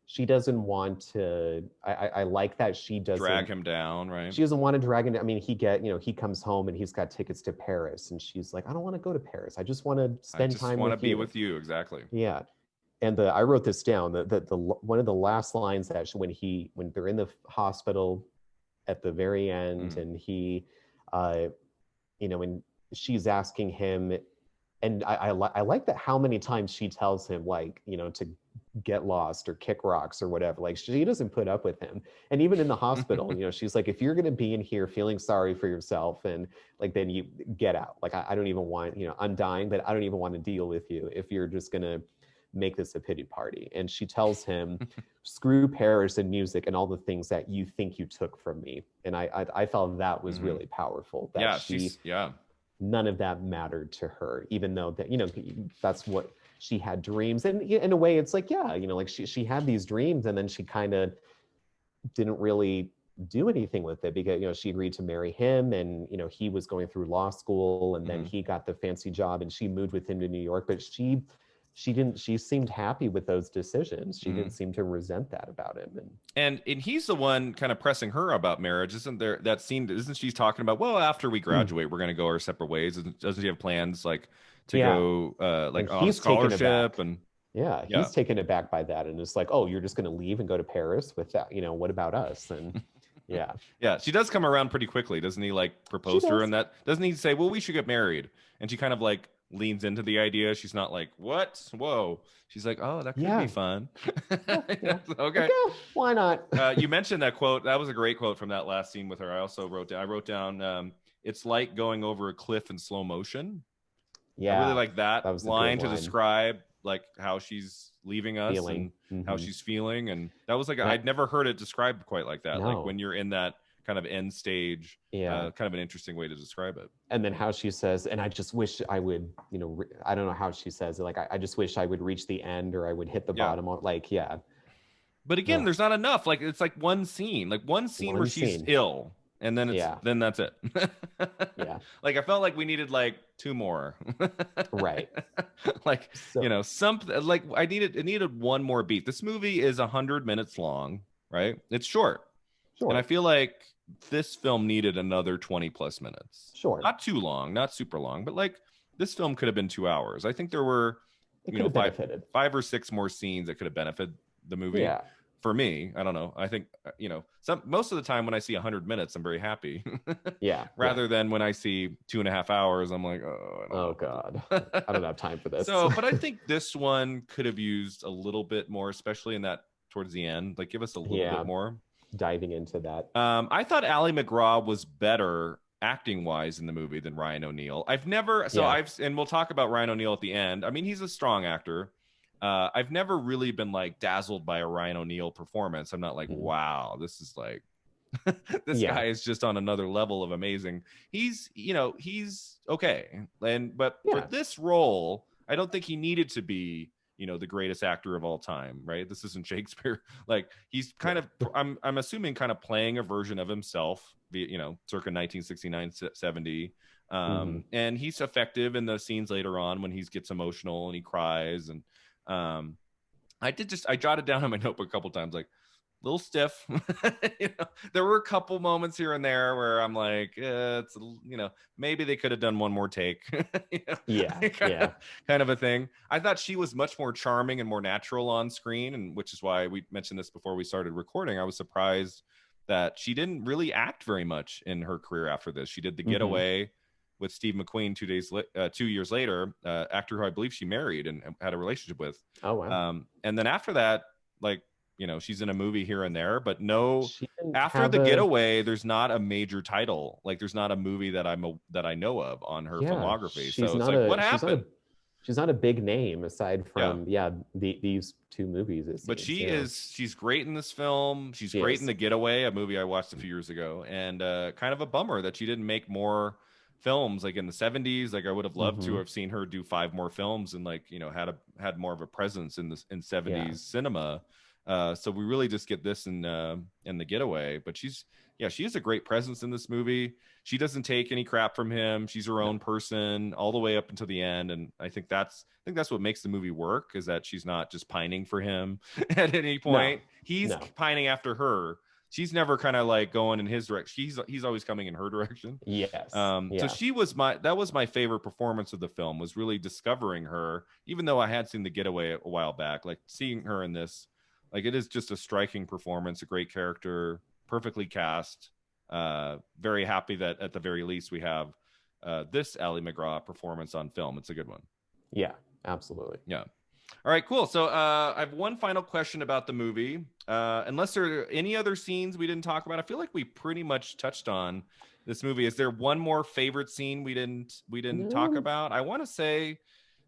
she doesn't want to. I like that she doesn't drag him down, right? She doesn't want to drag him. I mean, he comes home and he's got tickets to Paris, and she's like, I don't want to go to Paris. I just want to spend time with you. I just want to be with you, exactly. Yeah, and I wrote this down. The one of the last lines that when they're in the hospital at the very end, and he, when she's asking him, and I like that how many times she tells him, like, to get lost or kick rocks or whatever. Like, she doesn't put up with him. And even in the hospital, she's like, if you're going to be in here feeling sorry for yourself, and like, then you get out. Like, I don't even want, I'm dying, but I don't even want to deal with you if you're just going to make this a pity party. And she tells him, screw Paris and music and all the things that you think you took from me. And I felt that was really powerful. That none of that mattered to her, even though that, that's what she had dreams. And in a way, it's like, like she had these dreams, and then she kind of didn't really do anything with it, because, she agreed to marry him, and, he was going through law school, and then he got the fancy job, and she moved with him to New York. But she seemed happy with those decisions. She didn't seem to resent that about him. And he's the one kind of pressing her about marriage. Isn't there that scene? Isn't she talking about, well, after we graduate, we're going to go our separate ways? Doesn't he have plans like to go on a scholarship? And he's taken aback by that, and it's like, oh, you're just going to leave and go to Paris with that? What about us? And yeah, she does come around pretty quickly, doesn't he? Like, propose to her, and that doesn't he say, well, we should get married? And she kind of like leans into the idea. She's not like, what? Whoa. She's like, oh, that could be fun. Okay. Why not? You mentioned that quote. That was a great quote from that last scene with her. I also wrote down, it's like going over a cliff in slow motion. Yeah. I really like that line to describe like how she's leaving us and how she's feeling. And that was like, I'd never heard it described quite like that. Like when you're in that kind of end stage, kind of an interesting way to describe it. And then how she says, and I just wish I would, I don't know how she says it. Like, I just wish I would reach the end, or I would hit the bottom. Like, But again, there's not enough. Like, it's like one scene where she's ill, and then then that's it. Like, I felt like we needed like two more. Right. Like, something like it needed one more beat. This movie is 100 minutes long, right? It's short. And I feel like this film needed another 20 plus minutes. Sure. Not too long, not super long, but like this film could have been 2 hours. I think there were, five or six more scenes that could have benefited the movie. Yeah. For me, I don't know. I think, most of the time when I see 100 minutes, I'm very happy. Rather than when I see 2.5 hours, I'm like, oh God, I don't have time for this. But I think this one could have used a little bit more, especially in that towards the end. Like, give us a little bit more. Diving into that. I thought Ali McGraw was better acting wise in the movie than Ryan O'Neal. And we'll talk about Ryan O'Neal at the end. I mean, he's a strong actor. I've never really been like dazzled by a Ryan O'Neal performance. I'm not like, wow, this is like, this guy is just on another level of amazing. He's okay. But for this role, I don't think he needed to be, the greatest actor of all time, right? This isn't Shakespeare. Like, he's kind of, I'm assuming, kind of playing a version of himself, circa 1969, 70. And he's effective in the scenes later on when he gets emotional and he cries. And I jotted down on my notebook a couple times, like, little stiff. There were a couple moments here and there where I'm like, it's, maybe they could have done one more take. Kind of a thing. I thought she was much more charming and more natural on screen, and which is why we mentioned this before we started recording. I was surprised that she didn't really act very much in her career after this. She did The Getaway with Steve McQueen 2 years later, actor who I believe she married and had a relationship with. Oh wow. And then after that, like, she's in a movie here and there, but after The Getaway, there's not a major title. Like, there's not a movie that I know of on her filmography. So it's like, what happened? She's not a big name aside from these two movies. But she's great in this film. She's great in The Getaway, a movie I watched a few years ago, and kind of a bummer that she didn't make more films like in the 70s. Like I would have loved to have seen her do 5 more films and like, you know, had more of a presence in this in 70s cinema. So we really just get this in The Getaway, but she is a great presence in this movie. She doesn't take any crap from him. She's her own person all the way up until the end, and I think that's what makes the movie work, is that she's not just pining for him at any point. He's pining after her. She's never kind of like going in his direction. He's always coming in her direction. Yes. So that was my favorite performance of the film, was really discovering her, even though I had seen The Getaway a while back. Like seeing her in this, like it is just a striking performance, a great character, perfectly cast. Very happy that at the very least we have this Ally MacGraw performance on film. It's a good one. Yeah, absolutely. Yeah. All right, cool. So I have one final question about the movie. Unless there are any other scenes we didn't talk about, I feel like we pretty much touched on this movie. Is there one more favorite scene we didn't talk about? I want to say,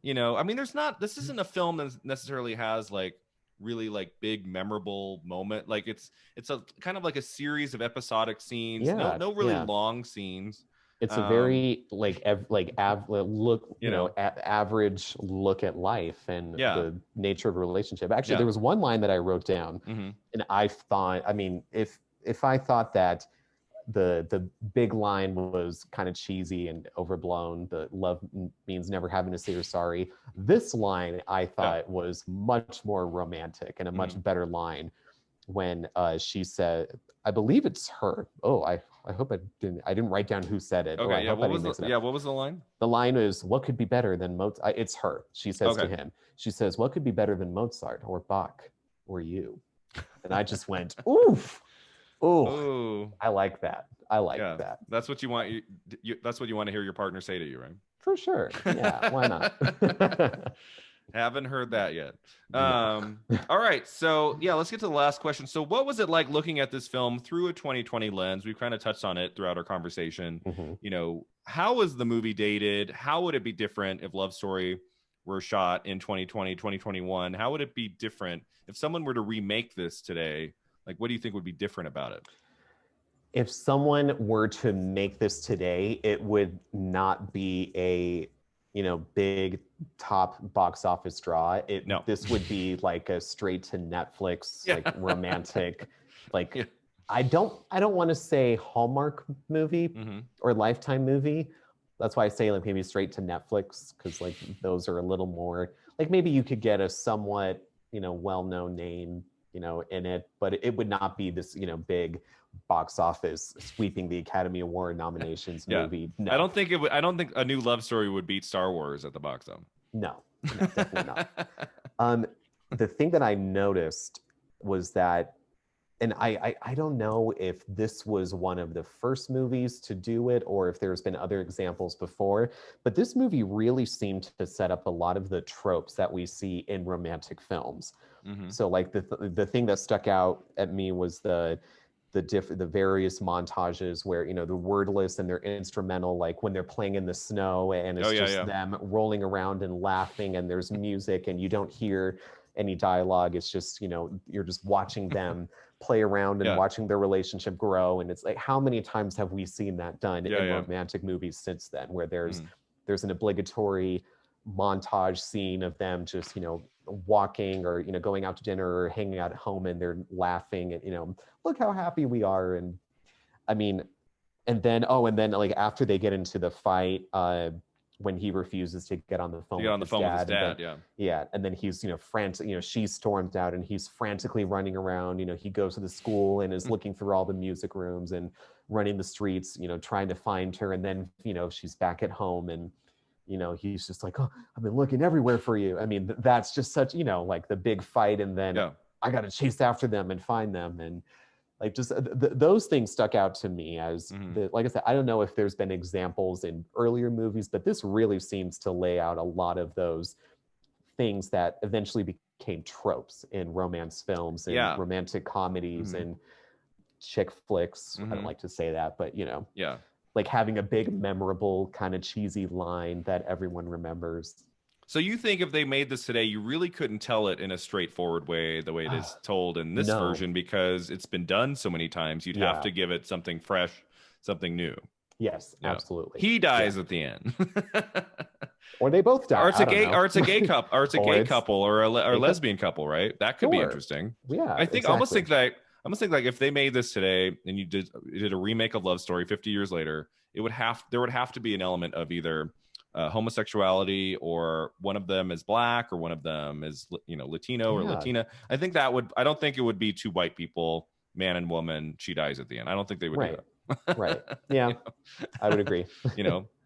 you know, I mean, this isn't a film that necessarily has like really like big memorable moment. Like it's a kind of like a series of episodic scenes. No really long scenes. It's a very average look at life and the nature of a relationship. Actually, there was one line that I wrote down, and I thought, I mean, if I thought that the big line was kind of cheesy and overblown, the love means never having to say you're sorry, this line I thought was much more romantic and a much better line, when she said, I believe it's her. Oh, I hope I didn't write down who said it. Okay, what was the line? The line is, what could be better than Mozart? It's her. She says to him, she says, what could be better than Mozart or Bach or you? And I just went, oof. Ooh, I like that. I like that. That's what you want. That's what you want to hear your partner say to you, right? For sure. Yeah, why not? Haven't heard that yet. All right. So let's get to the last question. So what was it like looking at this film through a 2020 lens? We've kind of touched on it throughout our conversation. You know, how was the movie dated? How would it be different if Love Story were shot in 2020, 2021? How would it be different if someone were to remake this today? Like, what do you think would be different about it? If someone were to make this today, it would not be a, big top box office draw. This would be like a straight to Netflix, like romantic, like I don't want to say Hallmark movie or Lifetime movie. That's why I say like maybe straight to Netflix, because like those are a little more like, maybe you could get a somewhat, well-known name, in it, but it would not be this, big box office sweeping the Academy Award nominations movie. No. I don't think a new Love Story would beat Star Wars at the box office. No, definitely not. The thing that I noticed was that, and I don't know if this was one of the first movies to do it or if there's been other examples before, but this movie really seemed to set up a lot of the tropes that we see in romantic films. So like the thing that stuck out at me was the various montages where, the wordless and they're instrumental, like when they're playing in the snow and it's them rolling around and laughing and there's music and you don't hear any dialogue. It's just, you're just watching them play around and watching their relationship grow. And it's like, how many times have we seen that done in romantic movies since then, where there's an obligatory montage scene of them just, walking or, going out to dinner or hanging out at home and they're laughing and, look how happy we are. And I mean, and then like after they get into the fight, when he refuses to get on the phone with his dad, and then he's frantic, she storms out and he's frantically running around, he goes to the school and is looking through all the music rooms and running the streets, trying to find her, and then she's back at home and he's just like, oh, I've been looking everywhere for you. I mean, that's just such, like the big fight, and then I got to chase after them and find them, and like just those things stuck out to me as like I said, I don't know if there's been examples in earlier movies, but this really seems to lay out a lot of those things that eventually became tropes in romance films and romantic comedies and chick flicks. I don't like to say that, but like having a big memorable kind of cheesy line that everyone remembers. So you think if they made this today, you really couldn't tell it in a straightforward way, the way it is told in this version, because it's been done so many times. You'd have to give it something fresh, something new. Yes, absolutely. He dies at the end. Or they both die. Or it's a gay couple, or it's a gay couple, or a lesbian couple, right? That could be interesting. Yeah, I think almost think like if they made this today and you did a remake of Love Story 50 years later, there would have to be an element of either homosexuality, or one of them is black, or one of them is Latino or Latina. I don't think it would be two white people, man and woman. She dies at the end. I don't think they would do that. Right. Yeah, I would agree.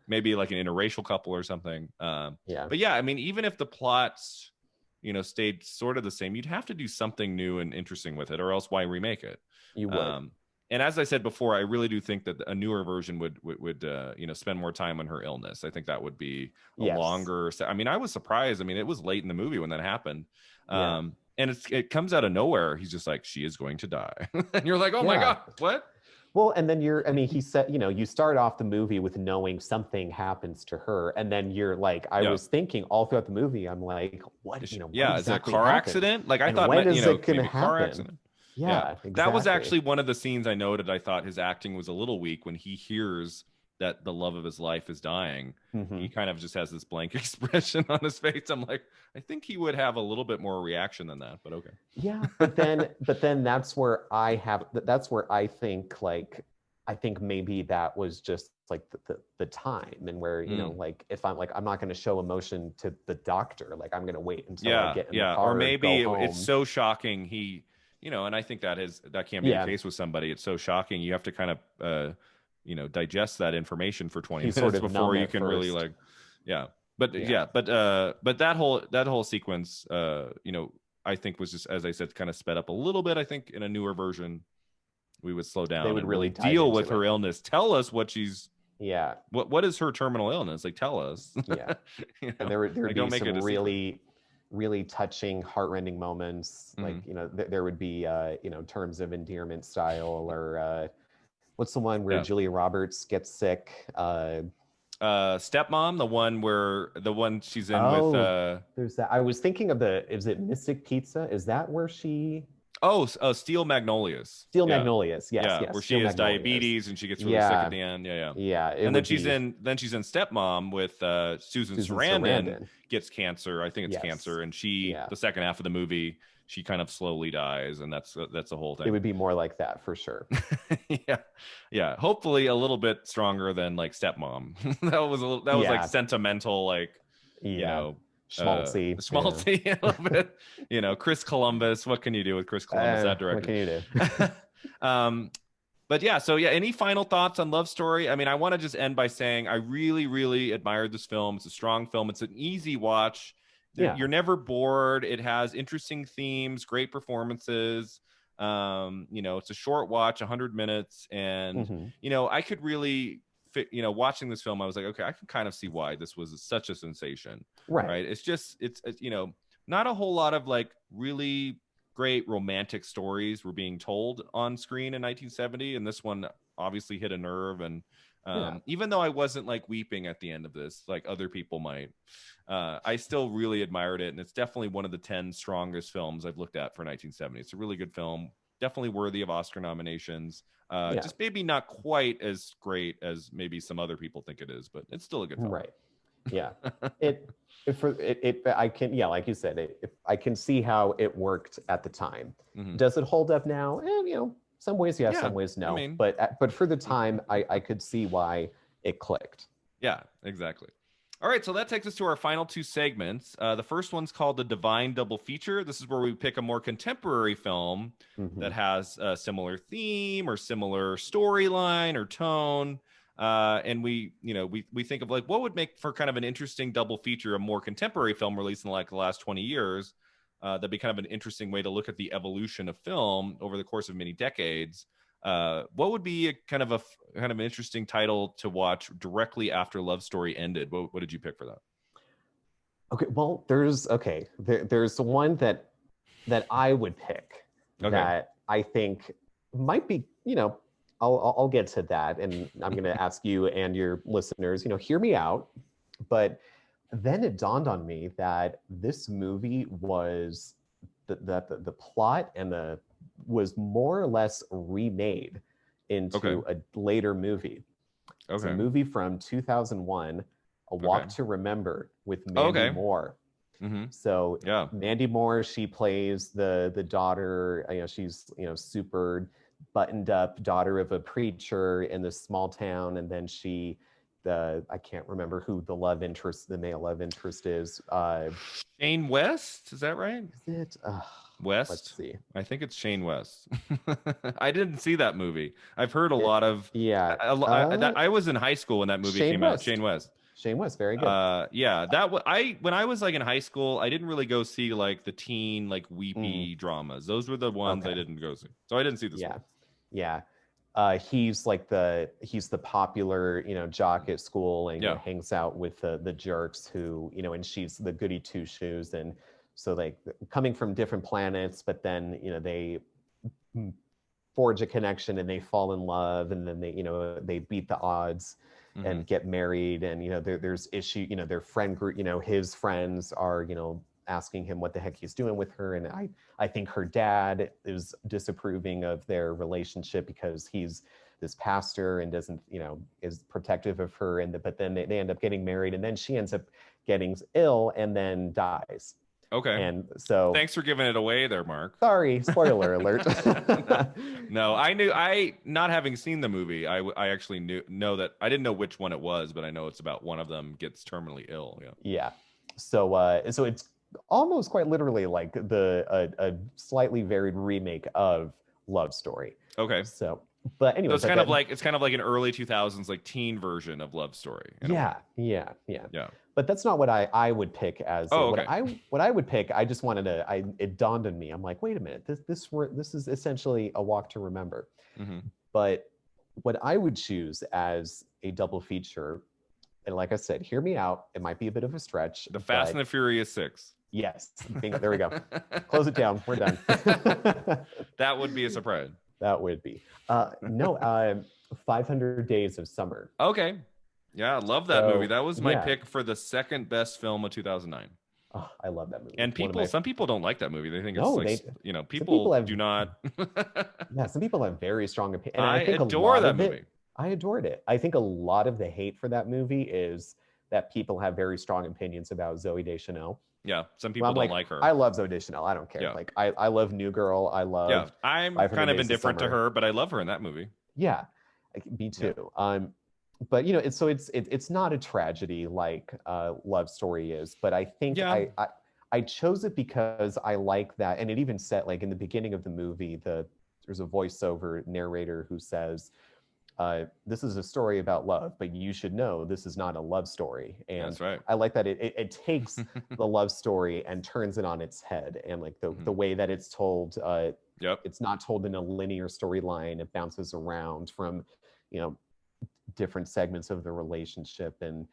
Maybe like an interracial couple or something. But yeah, I mean, even if the plots, stayed sort of the same, you'd have to do something new and interesting with it, or else why remake it? You would. And as I said before, I really do think that a newer version would spend more time on her illness. I think that would be a longer. I mean, I was surprised. I mean, it was late in the movie when that happened. And it comes out of nowhere. He's just like, she is going to die. And you're like, oh my God, what? Well, and then he said, you start off the movie with knowing something happens to her. And then you're like, I was thinking all throughout the movie, I'm like, what, is it a car accident? Like I thought, when is it going to happen? Car accident. Yeah, exactly. That was actually one of the scenes I noted. I thought his acting was a little weak when he hears that the love of his life is dying. Mm-hmm. He kind of just has this blank expression on his face. I'm like, I think he would have a little bit more reaction than that, but okay. Yeah, but then that's where I think I think maybe that was just like the time, and where like if I'm like, I'm not going to show emotion to the doctor, like I'm going to wait until I get in the car, or maybe go home. It's so shocking and I think that can be the case with somebody. It's so shocking, you have to kind of digest that information for 20 minutes before you can really but that whole sequence I think was just, as I said, kind of sped up a little bit. I think in a newer version we would slow down. They would really deal with her illness. Tell us what she's what is her terminal illness, like tell us. And there would be some really touching, heartrending moments. Like there would be terms of endearment style, or what's the one where Julia Roberts gets sick? Stepmom, the one she's in with. There's that. I was thinking of is it Mystic Pizza? Is that where she? Steel Magnolias. Magnolias, yes. Where she has diabetes and she gets really sick at the end. Yeah. And then she's in Stepmom with Susan Sarandon gets cancer. I think it's cancer, and she the second half of the movie, she kind of slowly dies, and that's the whole thing. It would be more like that for sure. Hopefully a little bit stronger than like Stepmom. that was like sentimental, like schmaltzy a little bit. Chris Columbus, what can you do with Chris Columbus, that director? What can you do? But any final thoughts on Love Story? I mean, I want to just end by saying I really, really admired this film. It's a strong film. It's an easy watch. You're never bored. It has interesting themes, great performances. It's a short watch, 100 minutes, and I could really watching this film, I was like, okay, I can kind of see why this was such a sensation. Right? It's just it's not a whole lot of like really great romantic stories were being told on screen in 1970, and this one obviously hit a nerve. And even though I wasn't like weeping at the end of this like other people might, I still really admired it, and it's definitely one of the 10 strongest films I've looked at for 1970. It's a really good film, definitely worthy of Oscar nominations. Just maybe not quite as great as maybe some other people think it is, but it's still a good film. Right. Yeah. I can, like you said, I can see how it worked at the time. Does it hold up now? Some ways yes, some ways no. I mean, but for the time, I could see why it clicked. Yeah, exactly. All right, so that takes us to our final two segments. The first one's called the Divine Double Feature. This is where we pick a more contemporary film that has a similar theme or similar storyline or tone. And we think of like what would make for kind of an interesting double feature, a more contemporary film released in like the last 20 years. That'd be kind of an interesting way to look at the evolution of film over the course of many decades. What would be a kind of an interesting title to watch directly after Love Story ended? What did you pick for that? Okay, well, there's one that I would pick that I think might be, I'll get to that, and I'm going to ask you and your listeners, hear me out. But then it dawned on me that this movie was the plot and was more or less remade into a later movie. It's a movie from 2001, A Walk to Remember, with Mandy Moore. So Mandy Moore, she plays the daughter. She's super buttoned up daughter of a preacher in this small town, and then I can't remember who the male love interest is. Shane West, is that right? Is it? West? Let's see. I think it's Shane West. I didn't see that movie. I've heard a lot of. Yeah. I was in high school when that movie came out. Shane West. Shane West, very good. Yeah, when I was like in high school, I didn't really go see like the teen like weepy dramas. Those were the ones I didn't go see. So I didn't see this one. Yeah. He's the popular, jock at school, and hangs out with the jerks who, and she's the goody two shoes. And so like coming from different planets, but then, they forge a connection and they fall in love, and then they beat the odds and get married. And, there's issue, their friend group, his friends are, asking him what the heck he's doing with her. And I think her dad is disapproving of their relationship because he's this pastor and doesn't, is protective of her. But then they end up getting married, and then she ends up getting ill and then dies. Okay. And so thanks for giving it away there, Mark. Sorry, spoiler alert. No, I not having seen the movie, I actually know that I didn't know which one it was, but I know it's about one of them gets terminally ill. Yeah. So it's almost quite literally like a slightly varied remake of Love Story. Okay. So, but anyway, so it's kind of like an early 2000s like teen version of Love Story. Yeah. But that's not what I would pick as. What I would pick. I just wanted to. It dawned on me. I'm like, wait a minute. This is essentially A Walk to Remember. But what I would choose as a double feature, and like I said, hear me out. It might be a bit of a stretch. The Fast and the Furious 6. Yes. There we go. Close it down. We're done. That would be a surprise. That would be. No. 500 Days of Summer. Okay. Yeah, I love that movie. That was my pick for the second best film of 2009. Oh, I love that movie. And some people don't like that movie. They think it's people do not. Yeah, some people have very strong opinions. I adore that movie. I adored it. I think a lot of the hate for that movie is that people have very strong opinions about Zooey Deschanel. Yeah, some people don't like her. I love Zooey Deschanel. I don't care. Yeah. Like I love New Girl. I love. Yeah, I'm kind of indifferent to her, but I love her in that movie. Yeah, me too. Yeah. But it's not a tragedy like Love Story is. But I think I chose it because I like that, and it even said like in the beginning of the movie, there's a voiceover narrator who says, this is a story about love, but you should know this is not a love story. And that's right. I like that it takes the love story and turns it on its head. And like the way that it's told, it's not told in a linear storyline. It bounces around from, different segments of the relationship. And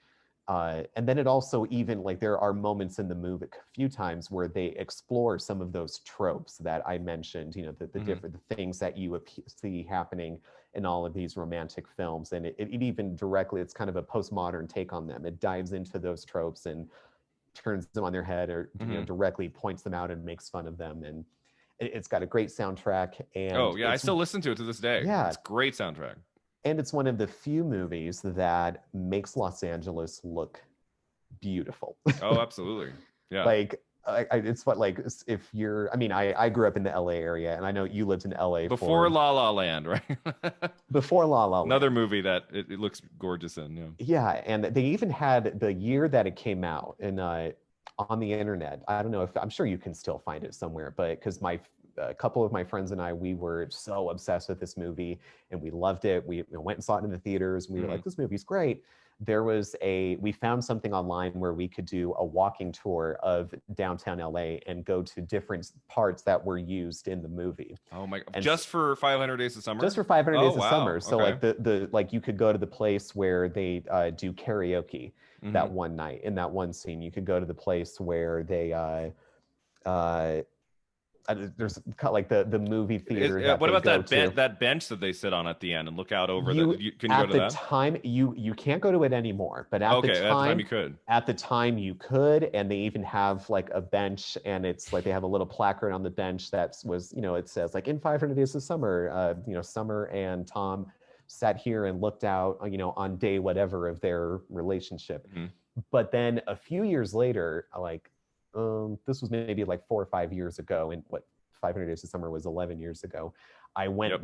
then it also even like there are moments in the movie a few times where they explore some of those tropes that I mentioned, the different things that you see happening in all of these romantic films. And it even directly, it's kind of a postmodern take on them. It dives into those tropes and turns them on their head, or directly points them out and makes fun of them. And it's got a great soundtrack. And I still listen to it to this day. Yeah, it's a great soundtrack. And it's one of the few movies that makes Los Angeles look beautiful. Oh, absolutely. Yeah. Like it's what, like, if you're, I grew up in the LA area, and I know you lived in LA before La La Land, right? Before La La Land. Another movie that it looks gorgeous in. Yeah. And they even had the year that it came out and on the internet. I don't know if, I'm sure you can still find it somewhere, but because a couple of my friends and I, we were so obsessed with this movie and we loved it. We went and saw it in the theaters. And we were like, this movie's great. We found something online where we could do a walking tour of downtown LA and go to different parts that were used in the movie. Oh my God. Just for 500 Days of Summer? Just for 500 Days of Summer. So like you could go to the place where they do karaoke that one night. In that one scene, you could go to the place where they there's like the movie theater. What about that bench that they sit on at the end and look out over? Can you go to that? At the time, you can't go to it anymore. But at the time you could. At the time you could, and they even have like a bench, and it's like they have a little placard on the bench that was, it says like in 500 Days of Summer, Summer and Tom sat here and looked out, on day whatever of their relationship. Mm-hmm. But then a few years later, this was maybe like 4 or 5 years ago, and 500 Days of Summer was 11 years ago. I went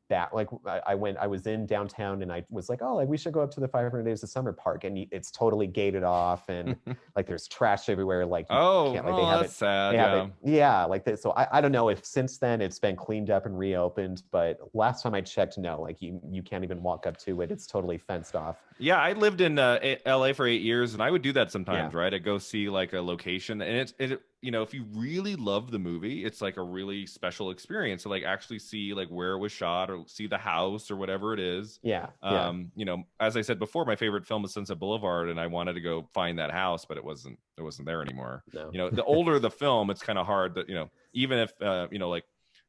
back, I was in downtown and I was like, oh, like we should go up to the 500 Days of Summer park, and it's totally gated off, and like there's trash everywhere. Like, that's sad. Like that. So I don't know if since then it's been cleaned up and reopened, but last time I checked, no, like you can't even walk up to it. It's totally fenced off. Yeah, I lived in LA for 8 years, and I would do that sometimes, right? I'd go see like a location, and it if you really love the movie, it's like a really special experience to like actually see like where it was shot or see the house or whatever it is. As I said before, my favorite film is Sunset Boulevard, and I wanted to go find that house, but it wasn't there anymore. No. The older the film, it's kind of hard that even if like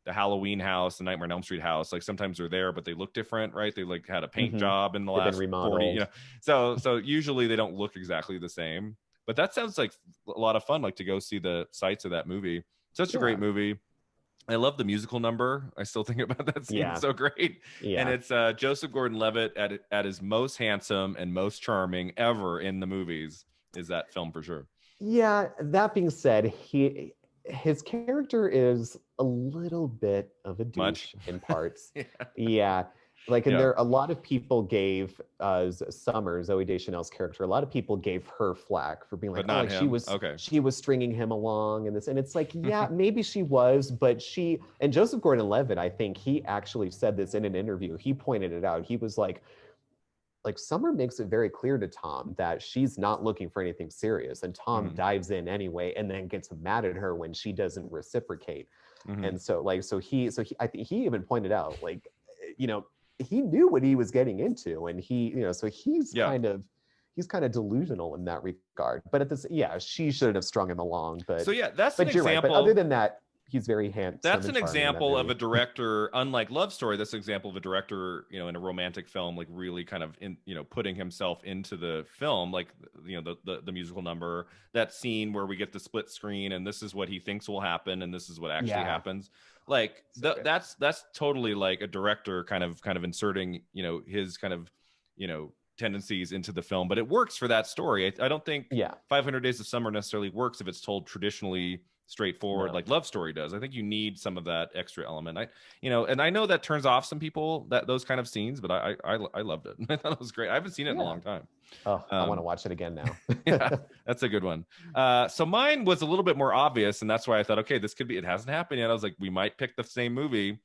the Halloween house, the Nightmare on Elm Street house, like sometimes they're there, but they look different, right? They like had a paint job in the last 40, so usually they don't look exactly the same. But that sounds like a lot of fun, like to go see the sights of that movie. Such a great movie. I love the musical number. I still think about that scene. It's so great. And it's Joseph Gordon-Levitt at his most handsome and most charming ever in the movies is that film for sure. Yeah, that being said, his character is a little bit of a douche in parts. There a lot of people gave Summer, Zooey Deschanel's character, a lot of people gave her flack for being like, she was stringing him along and this, and it's like, yeah, maybe she was, but and Joseph Gordon-Levitt, I think he actually said this in an interview. He pointed it out. He was like Summer makes it very clear to Tom that she's not looking for anything serious, and Tom dives in anyway, and then gets mad at her when she doesn't reciprocate. And so he I think he even pointed out, like, he knew what he was getting into, and he's kind of delusional in that regard. But at this, she shouldn't have strung him along. But that's an example. Right. But other than that, he's very handsome. That's an example of a director, unlike Love Story. That's an example of a director, in a romantic film, like really kind of putting himself into the film, like the musical number, that scene where we get the split screen, and this is what he thinks will happen, and this is what actually happens. Like that's totally like a director kind of inserting his kind of tendencies into the film, but it works for that story. I don't think 500 Days of Summer necessarily works if it's told traditionally straightforward like Love Story does. I think you need some of that extra element. And I know that turns off some people, those kind of scenes, but I loved it. I thought it was great. I haven't seen it in a long time. I want to watch it again now. That's a good one. So mine was a little bit more obvious, and that's why I thought, okay, this could be. It hasn't happened yet. I was like, we might pick the same movie.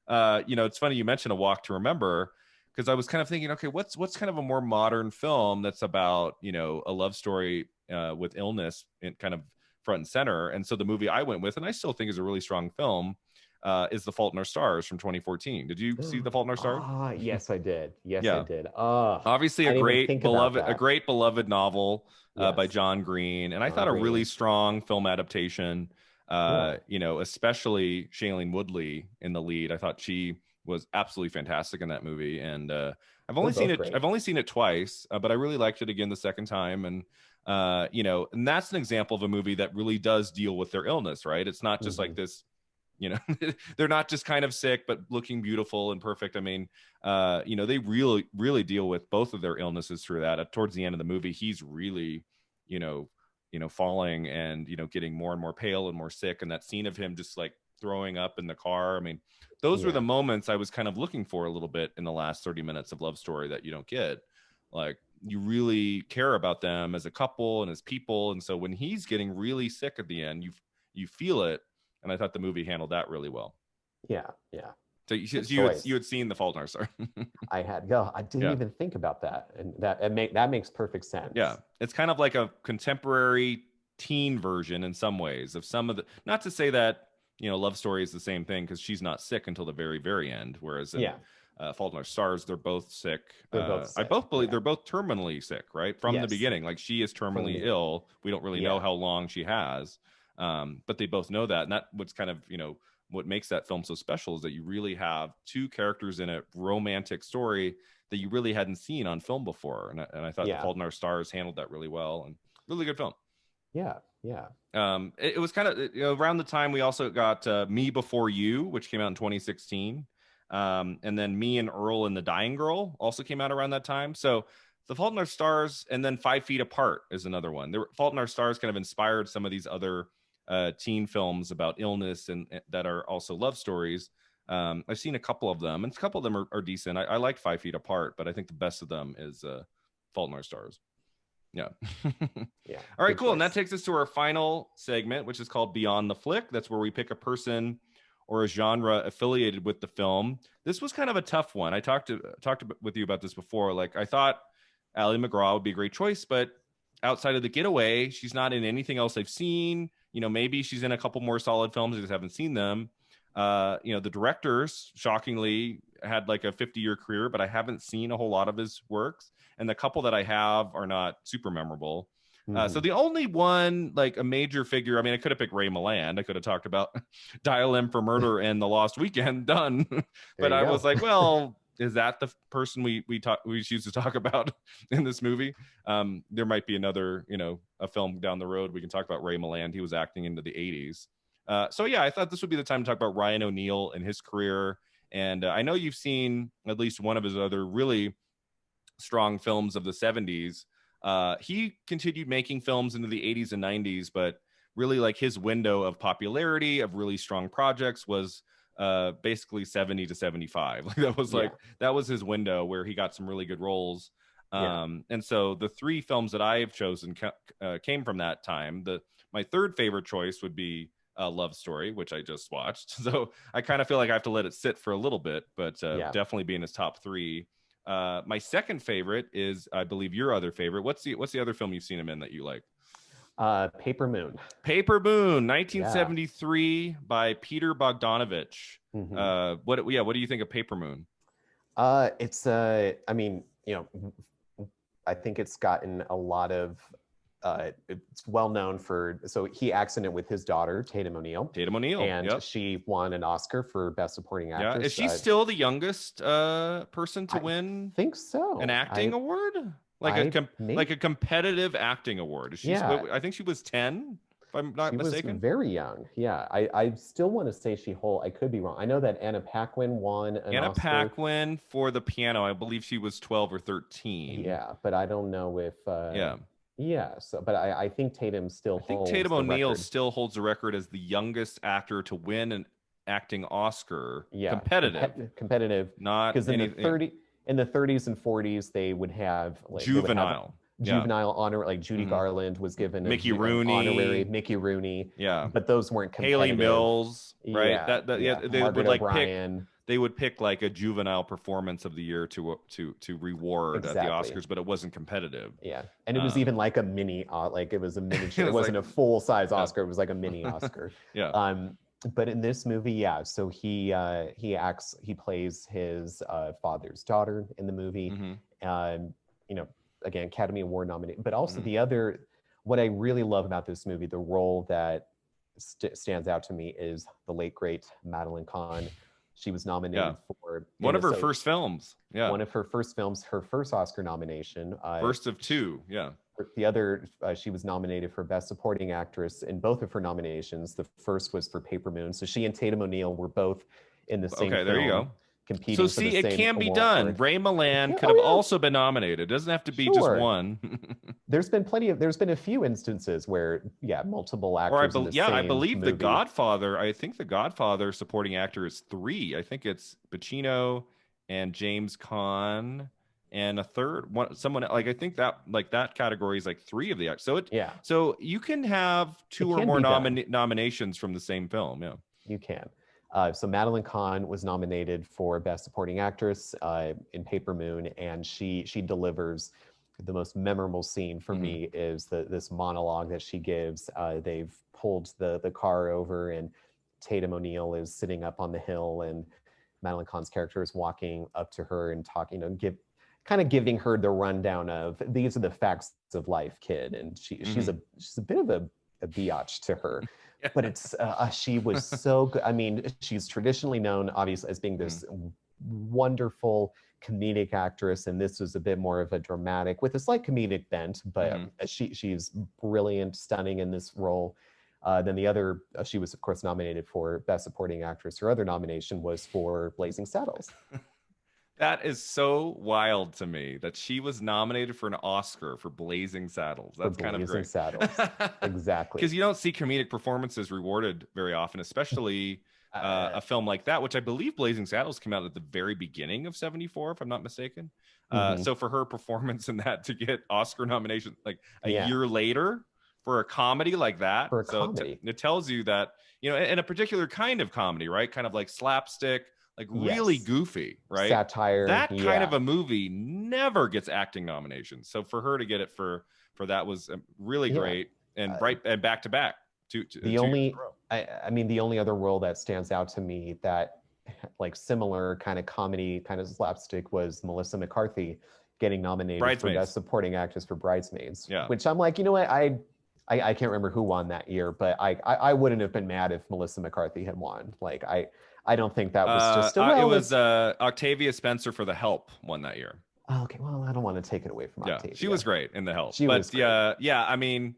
It's funny you mentioned A Walk to Remember, because I was kind of thinking, okay, what's kind of a more modern film that's about a love story with illness and kind of front and center. And so the movie I went with, and I still think is a really strong film, is The Fault in Our Stars from 2014. Did you see The Fault in Our Stars? Yes, I did. I did. Obviously a great beloved novel by John Green, and I thought a really strong film adaptation. Especially Shailene Woodley in the lead. I thought she was absolutely fantastic in that movie, and I've only seen it twice, but I really liked it again the second time. And and that's an example of a movie that really does deal with their illness, right? It's not just like this, they're not just kind of sick, but looking beautiful and perfect. I mean, they really, really deal with both of their illnesses through that. Towards the end of the movie, he's really, falling and, getting more and more pale and more sick. And that scene of him just like throwing up in the car. I mean, those were the moments I was kind of looking for a little bit in the last 30 minutes of Love Story that you don't get. Like, you really care about them as a couple and as people. And so when he's getting really sick at the end, you feel it. And I thought the movie handled that really well. Yeah. So you had seen The Fault in Our Stars. I had. No, I didn't even think about that, and that makes perfect sense. Yeah, it's kind of like a contemporary teen version in some ways of some of the. Not to say that Love Story is the same thing, because she's not sick until the very, very end. Whereas in Fault in Our Stars, they're both sick. I both believe they're both terminally sick, right? From the beginning, like she is terminally ill. We don't really know how long she has, but they both know that, and that what's kind of what makes that film so special is that you really have two characters in a romantic story that you really hadn't seen on film before, and I thought The Fault in Our Stars handled that really well, and really good film. Yeah. It was kind of around the time we also got Me Before You, which came out in 2016. And then Me and Earl and the Dying Girl also came out around that time. So The Fault in Our Stars, and then 5 Feet Apart is another one. The Fault in Our Stars kind of inspired some of these other teen films about illness and that are also love stories. I've seen a couple of them, and a couple of them are decent. I like 5 Feet Apart, but I think the best of them is Fault in Our Stars. Yeah. Yeah. All right, cool. Choice. And that takes us to our final segment, which is called Beyond the Flick. That's where we pick a person or a genre affiliated with the film. This was kind of a tough one. I talked with you about this before. Like, I thought Ally McGraw would be a great choice, but outside of The Getaway, she's not in anything else I've seen. You know, maybe she's in a couple more solid films. I just haven't seen them. You know, the directors, shockingly, had like a 50-year career, but I haven't seen a whole lot of his works. And the couple that I have are not super memorable. So the only one, like a major figure, I mean, I could have picked Ray Milland. I could have talked about Dial M for Murder and The Lost Weekend, done. But I was like, well, is that the person we choose to talk about in this movie? There might be another, you know, a film down the road we can talk about Ray Milland. He was acting into the 80s. So yeah, I thought this would be the time to talk about Ryan O'Neal and his career. And I know you've seen at least one of his other really strong films of the 70s. He continued making films into the 80s and 90s, but really like his window of popularity of really strong projects was basically 70 to 75. Like that was that was his window where he got some really good roles. And so the 3 films that I have chosen came from that time. My third favorite choice would be Love Story, which I just watched. So I kind of feel like I have to let it sit for a little bit, but definitely be in his top 3. My second favorite is, I believe, your other favorite. What's the other film you've seen him in that you like? Paper Moon. Paper Moon, 1973 by Peter Bogdanovich. What do you think of Paper Moon? It's I mean, you know, I think it's gotten a lot of it's well known for, so he acts in it with his daughter, Tatum O'Neal. And she won an Oscar for Best Supporting Actress. Yeah, is she still the youngest person to win? I think so. An acting award? Like a competitive acting award. I think she was 10, if I'm not mistaken. She was very young. Yeah, I still want to say I could be wrong. I know that Anna Paquin won an Oscar. Anna Paquin for The Piano, I believe she was 12 or 13. Yeah, but I don't know if yeah, so but I think Tatum still holds. I think Tatum O'Neal still holds the record as the youngest actor to win an acting Oscar. Yeah, competitive. Not because in the 30s and 40s they would have like juvenile honor, like Judy Garland was given Mickey Rooney, honorary Mickey Rooney. Yeah, but those weren't competitive. Haley Mills, right? They Margaret would like O'Brien. They would pick like a juvenile performance of the year to reward at the Oscars, but it wasn't competitive. Yeah, and it was even like a mini, like it was a miniature. It wasn't like a full size Oscar. It was like a mini Oscar. But in this movie, so he plays his father's daughter in the movie. You know, again, Academy Award nominated, but also what I really love about this movie, the role that stands out to me is the late great Madeline Kahn. She was nominated for one of her first films. Yeah, one of her first films, her first Oscar nomination. First of 2. Yeah. The other, she was nominated for Best Supporting Actress in both of her nominations. The first was for Paper Moon. So she and Tatum O'Neal were both in the same film. There you go. Competing. So see, it can be done. Ray Milland could have also been nominated. It doesn't have to be just one. There's been a few instances where multiple actors. I believe movie. The Godfather. I think The Godfather supporting actor is 3. I think it's Pacino and James Caan and a third one. Someone like I think that category is like 3 of the actors. So you can have 2 or more nominations from the same film. Yeah, you can. So Madeline Kahn was nominated for Best Supporting Actress in Paper Moon, and she delivers the most memorable scene for me is this monologue that she gives. They've pulled the car over, and Tatum O'Neal is sitting up on the hill, and Madeline Kahn's character is walking up to her and talking, giving her the rundown of these are the facts of life, kid, and she's a bit of a biatch to her. But it's she was so good. I mean, she's traditionally known, obviously, as being this wonderful comedic actress, and this was a bit more of a dramatic with a slight comedic bent. But she's brilliant, stunning in this role. Then the other, she was of course nominated for Best Supporting Actress. Her other nomination was for Blazing Saddles. That is so wild to me that she was nominated for an Oscar for Blazing Saddles. That's kind of great. Saddles. Exactly. Because you don't see comedic performances rewarded very often, especially a film like that, which I believe Blazing Saddles came out at the very beginning of '74, if I'm not mistaken. So for her performance in that to get Oscar nomination like a year later for a comedy like that, it tells you that, you know, in a particular kind of comedy, right? Kind of like slapstick, like really goofy, right? Satire. That kind of a movie never gets acting nominations. So for her to get it for that was really great, and back to back. The only other role that stands out to me that like similar kind of comedy, kind of slapstick, was Melissa McCarthy getting nominated for Best Supporting Actress for Bridesmaids. Yeah. Which I'm like, you know what, I can't remember who won that year, but I wouldn't have been mad if Melissa McCarthy had won. Like I don't think that was just it was Octavia Spencer for The Help won that year. Oh, okay, well, I don't want to take it away from Octavia. She was great in The Help. I mean,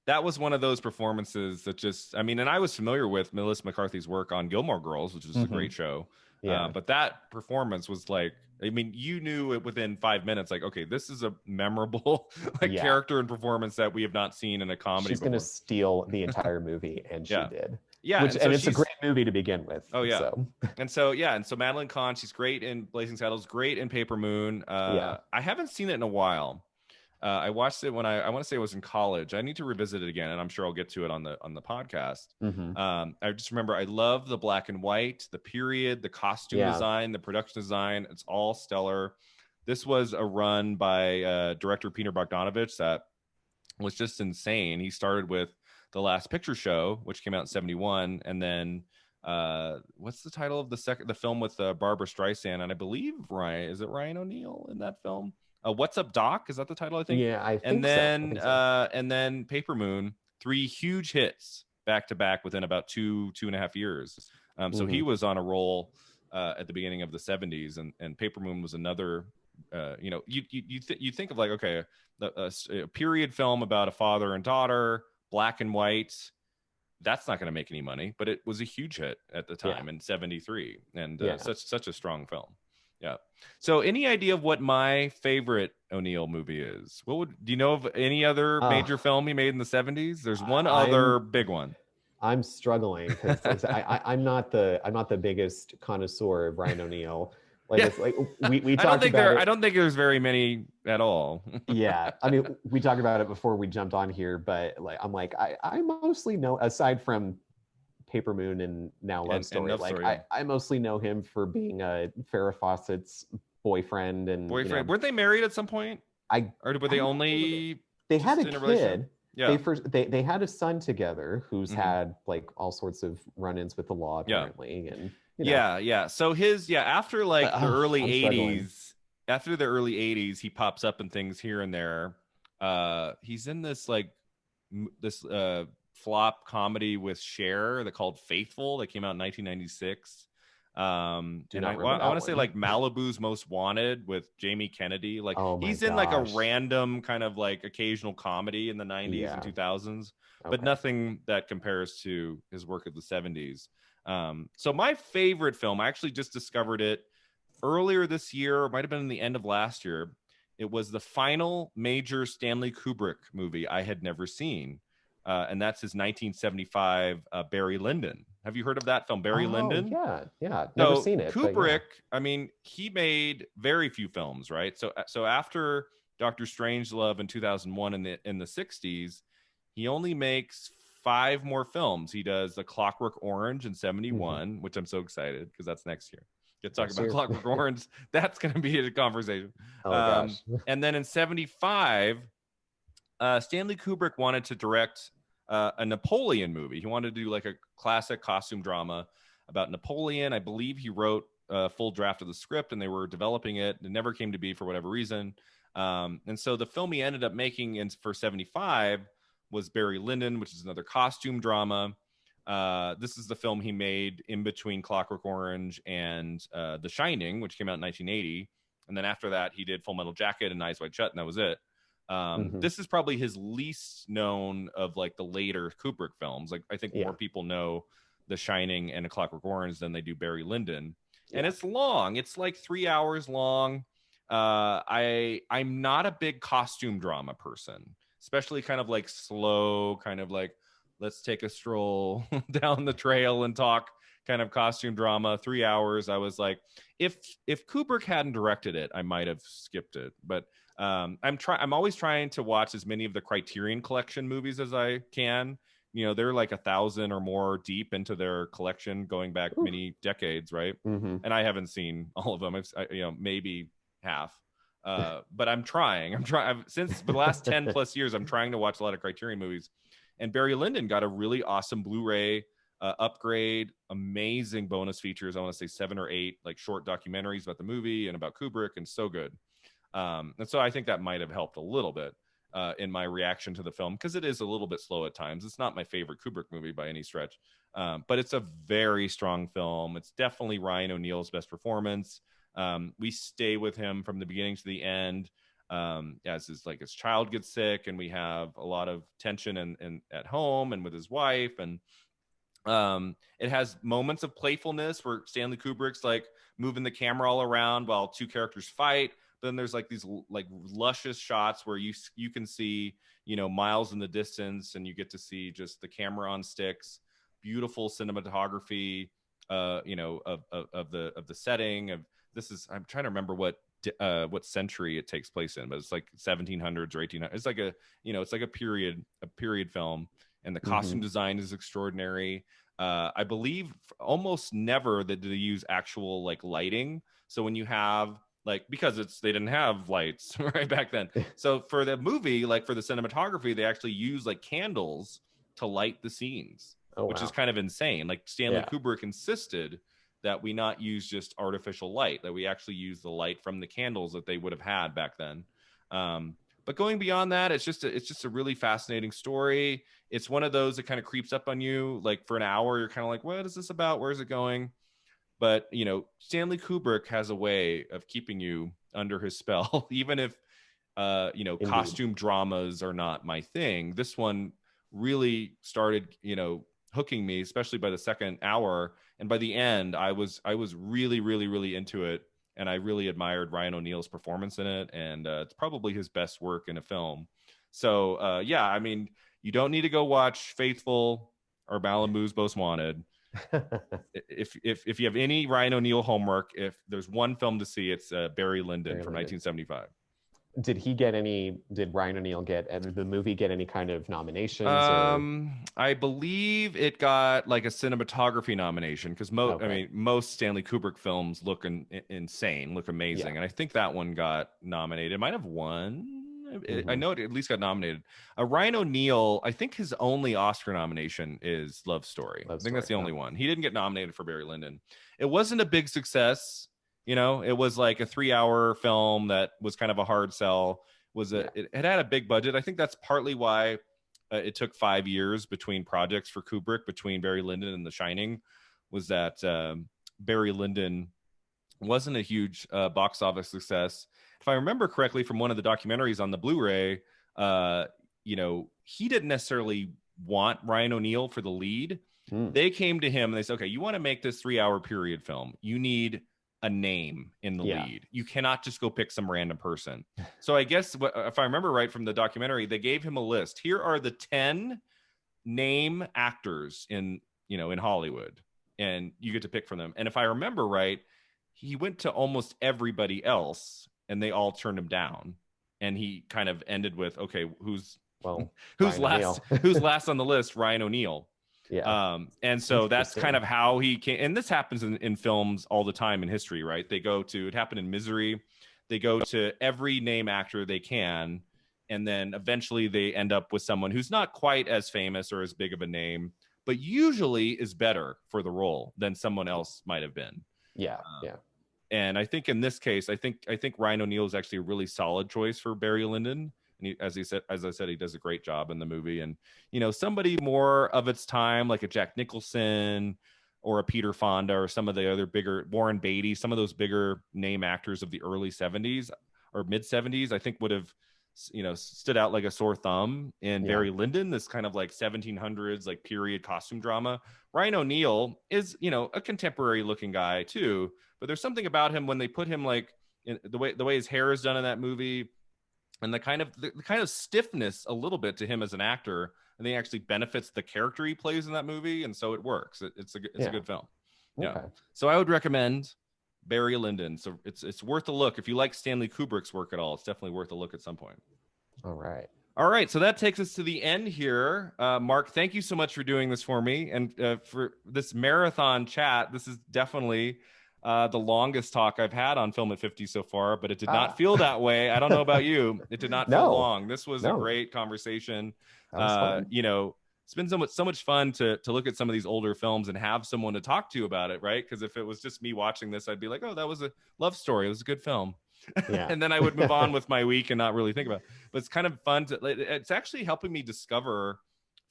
that was one of those performances that just, I mean, and I was familiar with Melissa McCarthy's work on Gilmore Girls, which is a great show. But that performance was like, I mean, you knew it within 5 minutes, like, okay, this is a memorable character and performance that we have not seen in a comedy. She's going to steal the entire movie, and she did. Yeah, and it's a great movie to begin with. Oh yeah, and so Madeline Kahn, she's great in Blazing Saddles, great in Paper Moon. I haven't seen it in a while. I watched it when I want to say I was in college. I need to revisit it again, and I'm sure I'll get to it on the podcast. I just remember I love the black and white, the period, the costume design, the production design. It's all stellar. This was a run by director Peter Bogdanovich that was just insane. He started with The Last Picture Show, which came out in '71, and then what's the title of the film with Barbara Streisand, and I believe Ryan O'Neal in that film? What's Up, Doc? Is that the title? I think. Yeah, I think so. And then Paper Moon, 3 huge hits back to back within about two and a half years. So he was on a roll at the beginning of the '70s, and Paper Moon was another. You think of like, okay, a period film about a father and daughter, black and white. That's not going to make any money, but it was a huge hit at the time in '73, and such a strong film. Yeah. So any idea of what my favorite O'Neal movie is? Do you know of any other major film he made in the '70s? There's one other big one. I'm struggling because I'm not the biggest connoisseur of Ryan O'Neal. Like it's like we talked about it. I don't think there's very many at all. Yeah. I mean, we talked about it before we jumped on here, but like I'm like I mostly know, aside from Paper Moon and Now Love Story, I mostly know him for being Farrah Fawcett's boyfriend. Weren't they married at some point? Or were they only? They had a kid. Yeah. They had a son together who's had like all sorts of run-ins with the law apparently, and So after like the early '80s, after the early '80s, he pops up in things here and there. He's in this flop comedy with Cher that called Faithful that came out in 1996. I want to say like Malibu's Most Wanted with Jamie Kennedy. Like he's in like a random kind of like occasional comedy in the '90s and 2000s, but nothing that compares to his work of the '70s. So my favorite film, I actually just discovered it earlier this year, might have been in the end of last year. It was the final major Stanley Kubrick movie I had never seen. And that's his 1975 Barry Lyndon. Have you heard of that film, Barry Lyndon? Yeah, never seen it. Kubrick, I mean, he made very few films, right? So after Dr. Strangelove in 2001 in the 60s, he only makes 5 more films. He does The Clockwork Orange in '71, which I'm so excited because that's next year. Get talking about Clockwork Orange. That's going to be a conversation. And then in '75. Stanley Kubrick wanted to direct a Napoleon movie. He wanted to do like a classic costume drama about Napoleon. I believe he wrote a full draft of the script and they were developing it. It never came to be for whatever reason. And so the film he ended up making for '75 was Barry Lyndon, which is another costume drama. This is the film he made in between Clockwork Orange and The Shining, which came out in 1980. And then after that, he did Full Metal Jacket and Eyes Wide Shut, and that was it. This is probably his least known of like the later Kubrick films. Like I think more people know The Shining and A Clockwork Orange than they do Barry Lyndon. And it's long. It's like 3 hours long. I'm not a big costume drama person, especially kind of like slow, kind of like let's take a stroll down the trail and talk kind of costume drama. 3 hours. I was like, if Kubrick hadn't directed it, I might have skipped it. But I'm always trying to watch as many of the Criterion Collection movies as I can. You know, they're like 1,000 or more deep into their collection, going back many decades, right? And I haven't seen all of them. Maybe half. But I'm trying. Since the last 10 plus years, I'm trying to watch a lot of Criterion movies. And Barry Lyndon got a really awesome Blu-ray upgrade, amazing bonus features. I want to say 7 or 8 like short documentaries about the movie and about Kubrick, and so good. And so I think that might have helped a little bit in my reaction to the film, because it is a little bit slow at times. It's not my favorite Kubrick movie by any stretch, but it's a very strong film. It's definitely Ryan O'Neal's best performance. We stay with him from the beginning to the end, as his child gets sick, and we have a lot of tension and at home and with his wife. And it has moments of playfulness where Stanley Kubrick's like moving the camera all around while two characters fight. But then there's like these like luscious shots where you can see, miles in the distance, and you get to see just the camera on sticks, beautiful cinematography, of the setting of this is. I'm trying to remember what century it takes place in, but it's like 1700s or 1800s. It's like it's like a period film, and the costume design is extraordinary. I believe almost never did they use actual like lighting. So when you have because they didn't have lights right back then. So for the movie, like for the cinematography, they actually use like candles to light the scenes, which is kind of insane. Like Stanley Kubrick insisted that we not use just artificial light, that we actually use the light from the candles that they would have had back then. But going beyond that, it's just a really fascinating story. It's one of those that kind of creeps up on you. Like for an hour, you're kind of like, what is this about? Where is it going? But, Stanley Kubrick has a way of keeping you under his spell, even if, Indeed. Costume dramas are not my thing. This one really started, hooking me, especially by the second hour. And by the end, I was really, really, really into it. And I really admired Ryan O'Neal's performance in it. And it's probably his best work in a film. So, you don't need to go watch Faithful or Malibu's Most Wanted. If you have any Ryan O'Neal homework, if there's one film to see, it's Barry Lyndon from 1975. Did Ryan O'Neal did the movie get any kind of nominations? I believe it got like a cinematography nomination, because most Stanley Kubrick films look insane, look amazing. And I think that one got nominated. It might have won. I know it at least got nominated. Ryan O'Neal, I think his only Oscar nomination is Love Story. I think that's the only one. He didn't get nominated for Barry Lyndon. It wasn't a big success. It was like a 3-hour film that was kind of a hard sell. It had a big budget. I think that's partly why it took 5 years between projects for Kubrick, between Barry Lyndon and The Shining, was that Barry Lyndon wasn't a huge box office success. If I remember correctly from one of the documentaries on the Blu-ray, he didn't necessarily want Ryan O'Neal for the lead. They came to him and they said, okay, you want to make this 3-hour period film, you need a name in the lead. You cannot just go pick some random person. So I guess if I remember right from the documentary, they gave him a list. Here are the 10 name actors in Hollywood, and you get to pick from them. And if I remember right, he went to almost everybody else, and they all turned him down. And he kind of ended with, okay, who's last? Who's last on the list? Ryan O'Neal. Yeah. And so that's kind of how he came. And this happens in films all the time in history, right? It happened in Misery. They go to every name actor they can, and then eventually they end up with someone who's not quite as famous or as big of a name, but usually is better for the role than someone else might have been. Yeah. And I think in this case, I think Ryan O'Neal is actually a really solid choice for Barry Lyndon. And as I said, he does a great job in the movie. And, somebody more of its time, like a Jack Nicholson or a Peter Fonda or some of the other bigger, Warren Beatty, some of those bigger name actors of the early 70s or mid 70s, I think would have stood out like a sore thumb in Barry Lyndon, this kind of like 1700s like period costume drama. Ryan O'Neal is, a contemporary looking guy too, but there's something about him when they put him like in the way his hair is done in that movie, and the kind of stiffness a little bit to him as an actor, I think actually benefits the character he plays in that movie, and so it works. It's a good film. Yeah. So I would recommend Barry Lyndon. So it's worth a look if you like Stanley Kubrick's work at all. It's definitely worth a look at some point. All right. So that takes us to the end here. Mark, thank you so much for doing this for me and for this marathon chat. This is definitely the longest talk I've had on Film at 50 so far, but it did not feel that way. I don't know about you. It did not feel long. This was a great conversation. It's been so much fun to look at some of these older films and have someone to talk to about it, right? Because if it was just me watching this, I'd be like, oh, that was a love story. It was a good film. And then I would move on with my week and not really think about it. But it's kind of fun it's actually helping me discover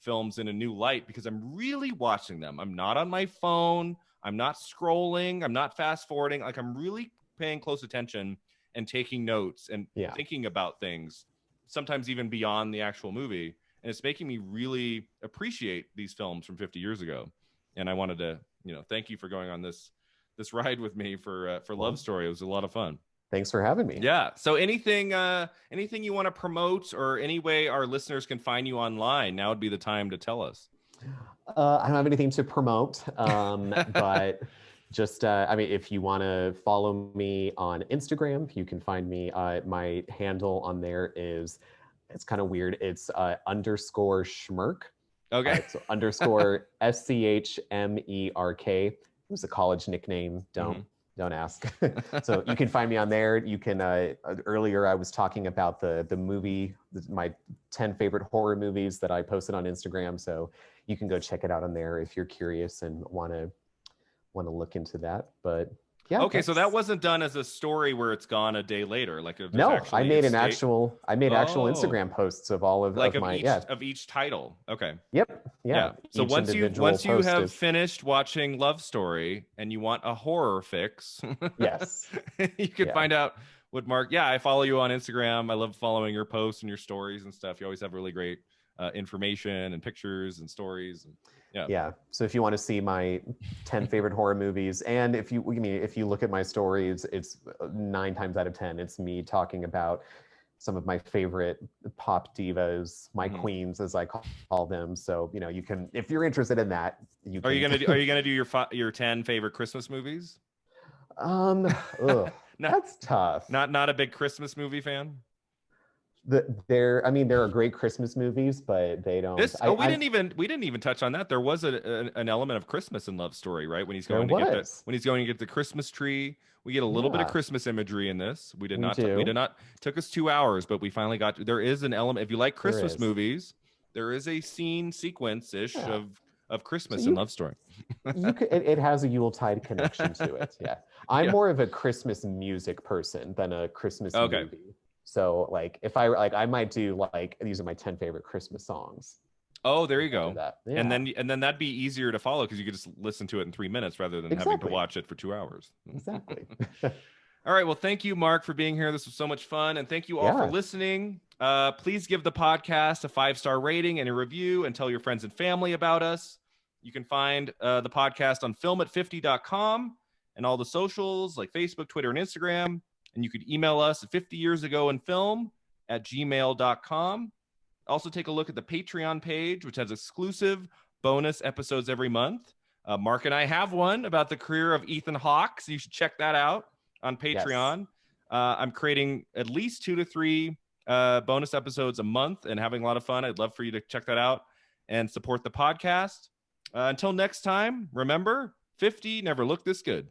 films in a new light because I'm really watching them. I'm not on my phone. I'm not scrolling. I'm not fast forwarding. Like, I'm really paying close attention and taking notes and thinking about things, sometimes even beyond the actual movie. And it's making me really appreciate these films from 50 years ago. And I wanted to, thank you for going on this ride with me for Love Story. It was a lot of fun. Thanks for having me. Yeah. So anything you want to promote or any way our listeners can find you online, now would be the time to tell us. I don't have anything to promote, but just, if you want to follow me on Instagram, you can find me. My handle on there is, it's kind of weird. It's _schmerk. Okay. So _ SCHMERK. It was a college nickname. Don't ask. So you can find me on there. You can, earlier I was talking about the movie, my 10 favorite horror movies that I posted on Instagram. So you can go check it out on there if you're curious and want to look into that. But yeah. Okay, so that wasn't done as a story where it's gone a day later. Like, no, I made actual Instagram posts of all of each title. Okay. Yep. Yeah. So once you have finished watching Love Story and you want a horror fix, yes, you can find out what Mark. Yeah, I follow you on Instagram. I love following your posts and your stories and stuff. You always have really great information and pictures and stories. Yeah. So if you want to see my 10 favorite horror movies, and if you look at my stories, it's 9 times out of 10, it's me talking about some of my favorite pop divas, my queens, as I call them. So, you can, if you're interested in that, you can. Are you gonna do your 10 favorite Christmas movies? That's tough. Not a big Christmas movie fan. There are great Christmas movies, but they don't. We didn't even touch on that. There was an element of Christmas in Love Story, right? When he's going to get the Christmas tree, we get a little bit of Christmas imagery in this. We did not. Took us 2 hours, but we finally got. There is an element. If you like Christmas movies, there is a sequence ish of Christmas in Love Story. It has a Yuletide connection to it. Yeah, I'm more of a Christmas music person than a Christmas movie. So if I might do these are my 10 favorite Christmas songs. Oh, there you go. Yeah. And then that'd be easier to follow because you could just listen to it in 3 minutes rather than having to watch it for 2 hours. Exactly. All right. Well, thank you, Mark, for being here. This was so much fun. And thank you all for listening. Please give the podcast a 5-star rating and a review and tell your friends and family about us. You can find the podcast on filmat50.com and all the socials like Facebook, Twitter, and Instagram. And you could email us at 50yearsagoinfilm@gmail.com. Also, take a look at the Patreon page, which has exclusive bonus episodes every month. Mark and I have one about the career of Ethan Hawke, so you should check that out on Patreon. Yes. I'm creating at least 2 to 3 bonus episodes a month and having a lot of fun. I'd love for you to check that out and support the podcast. Until next time, remember, 50 never looked this good.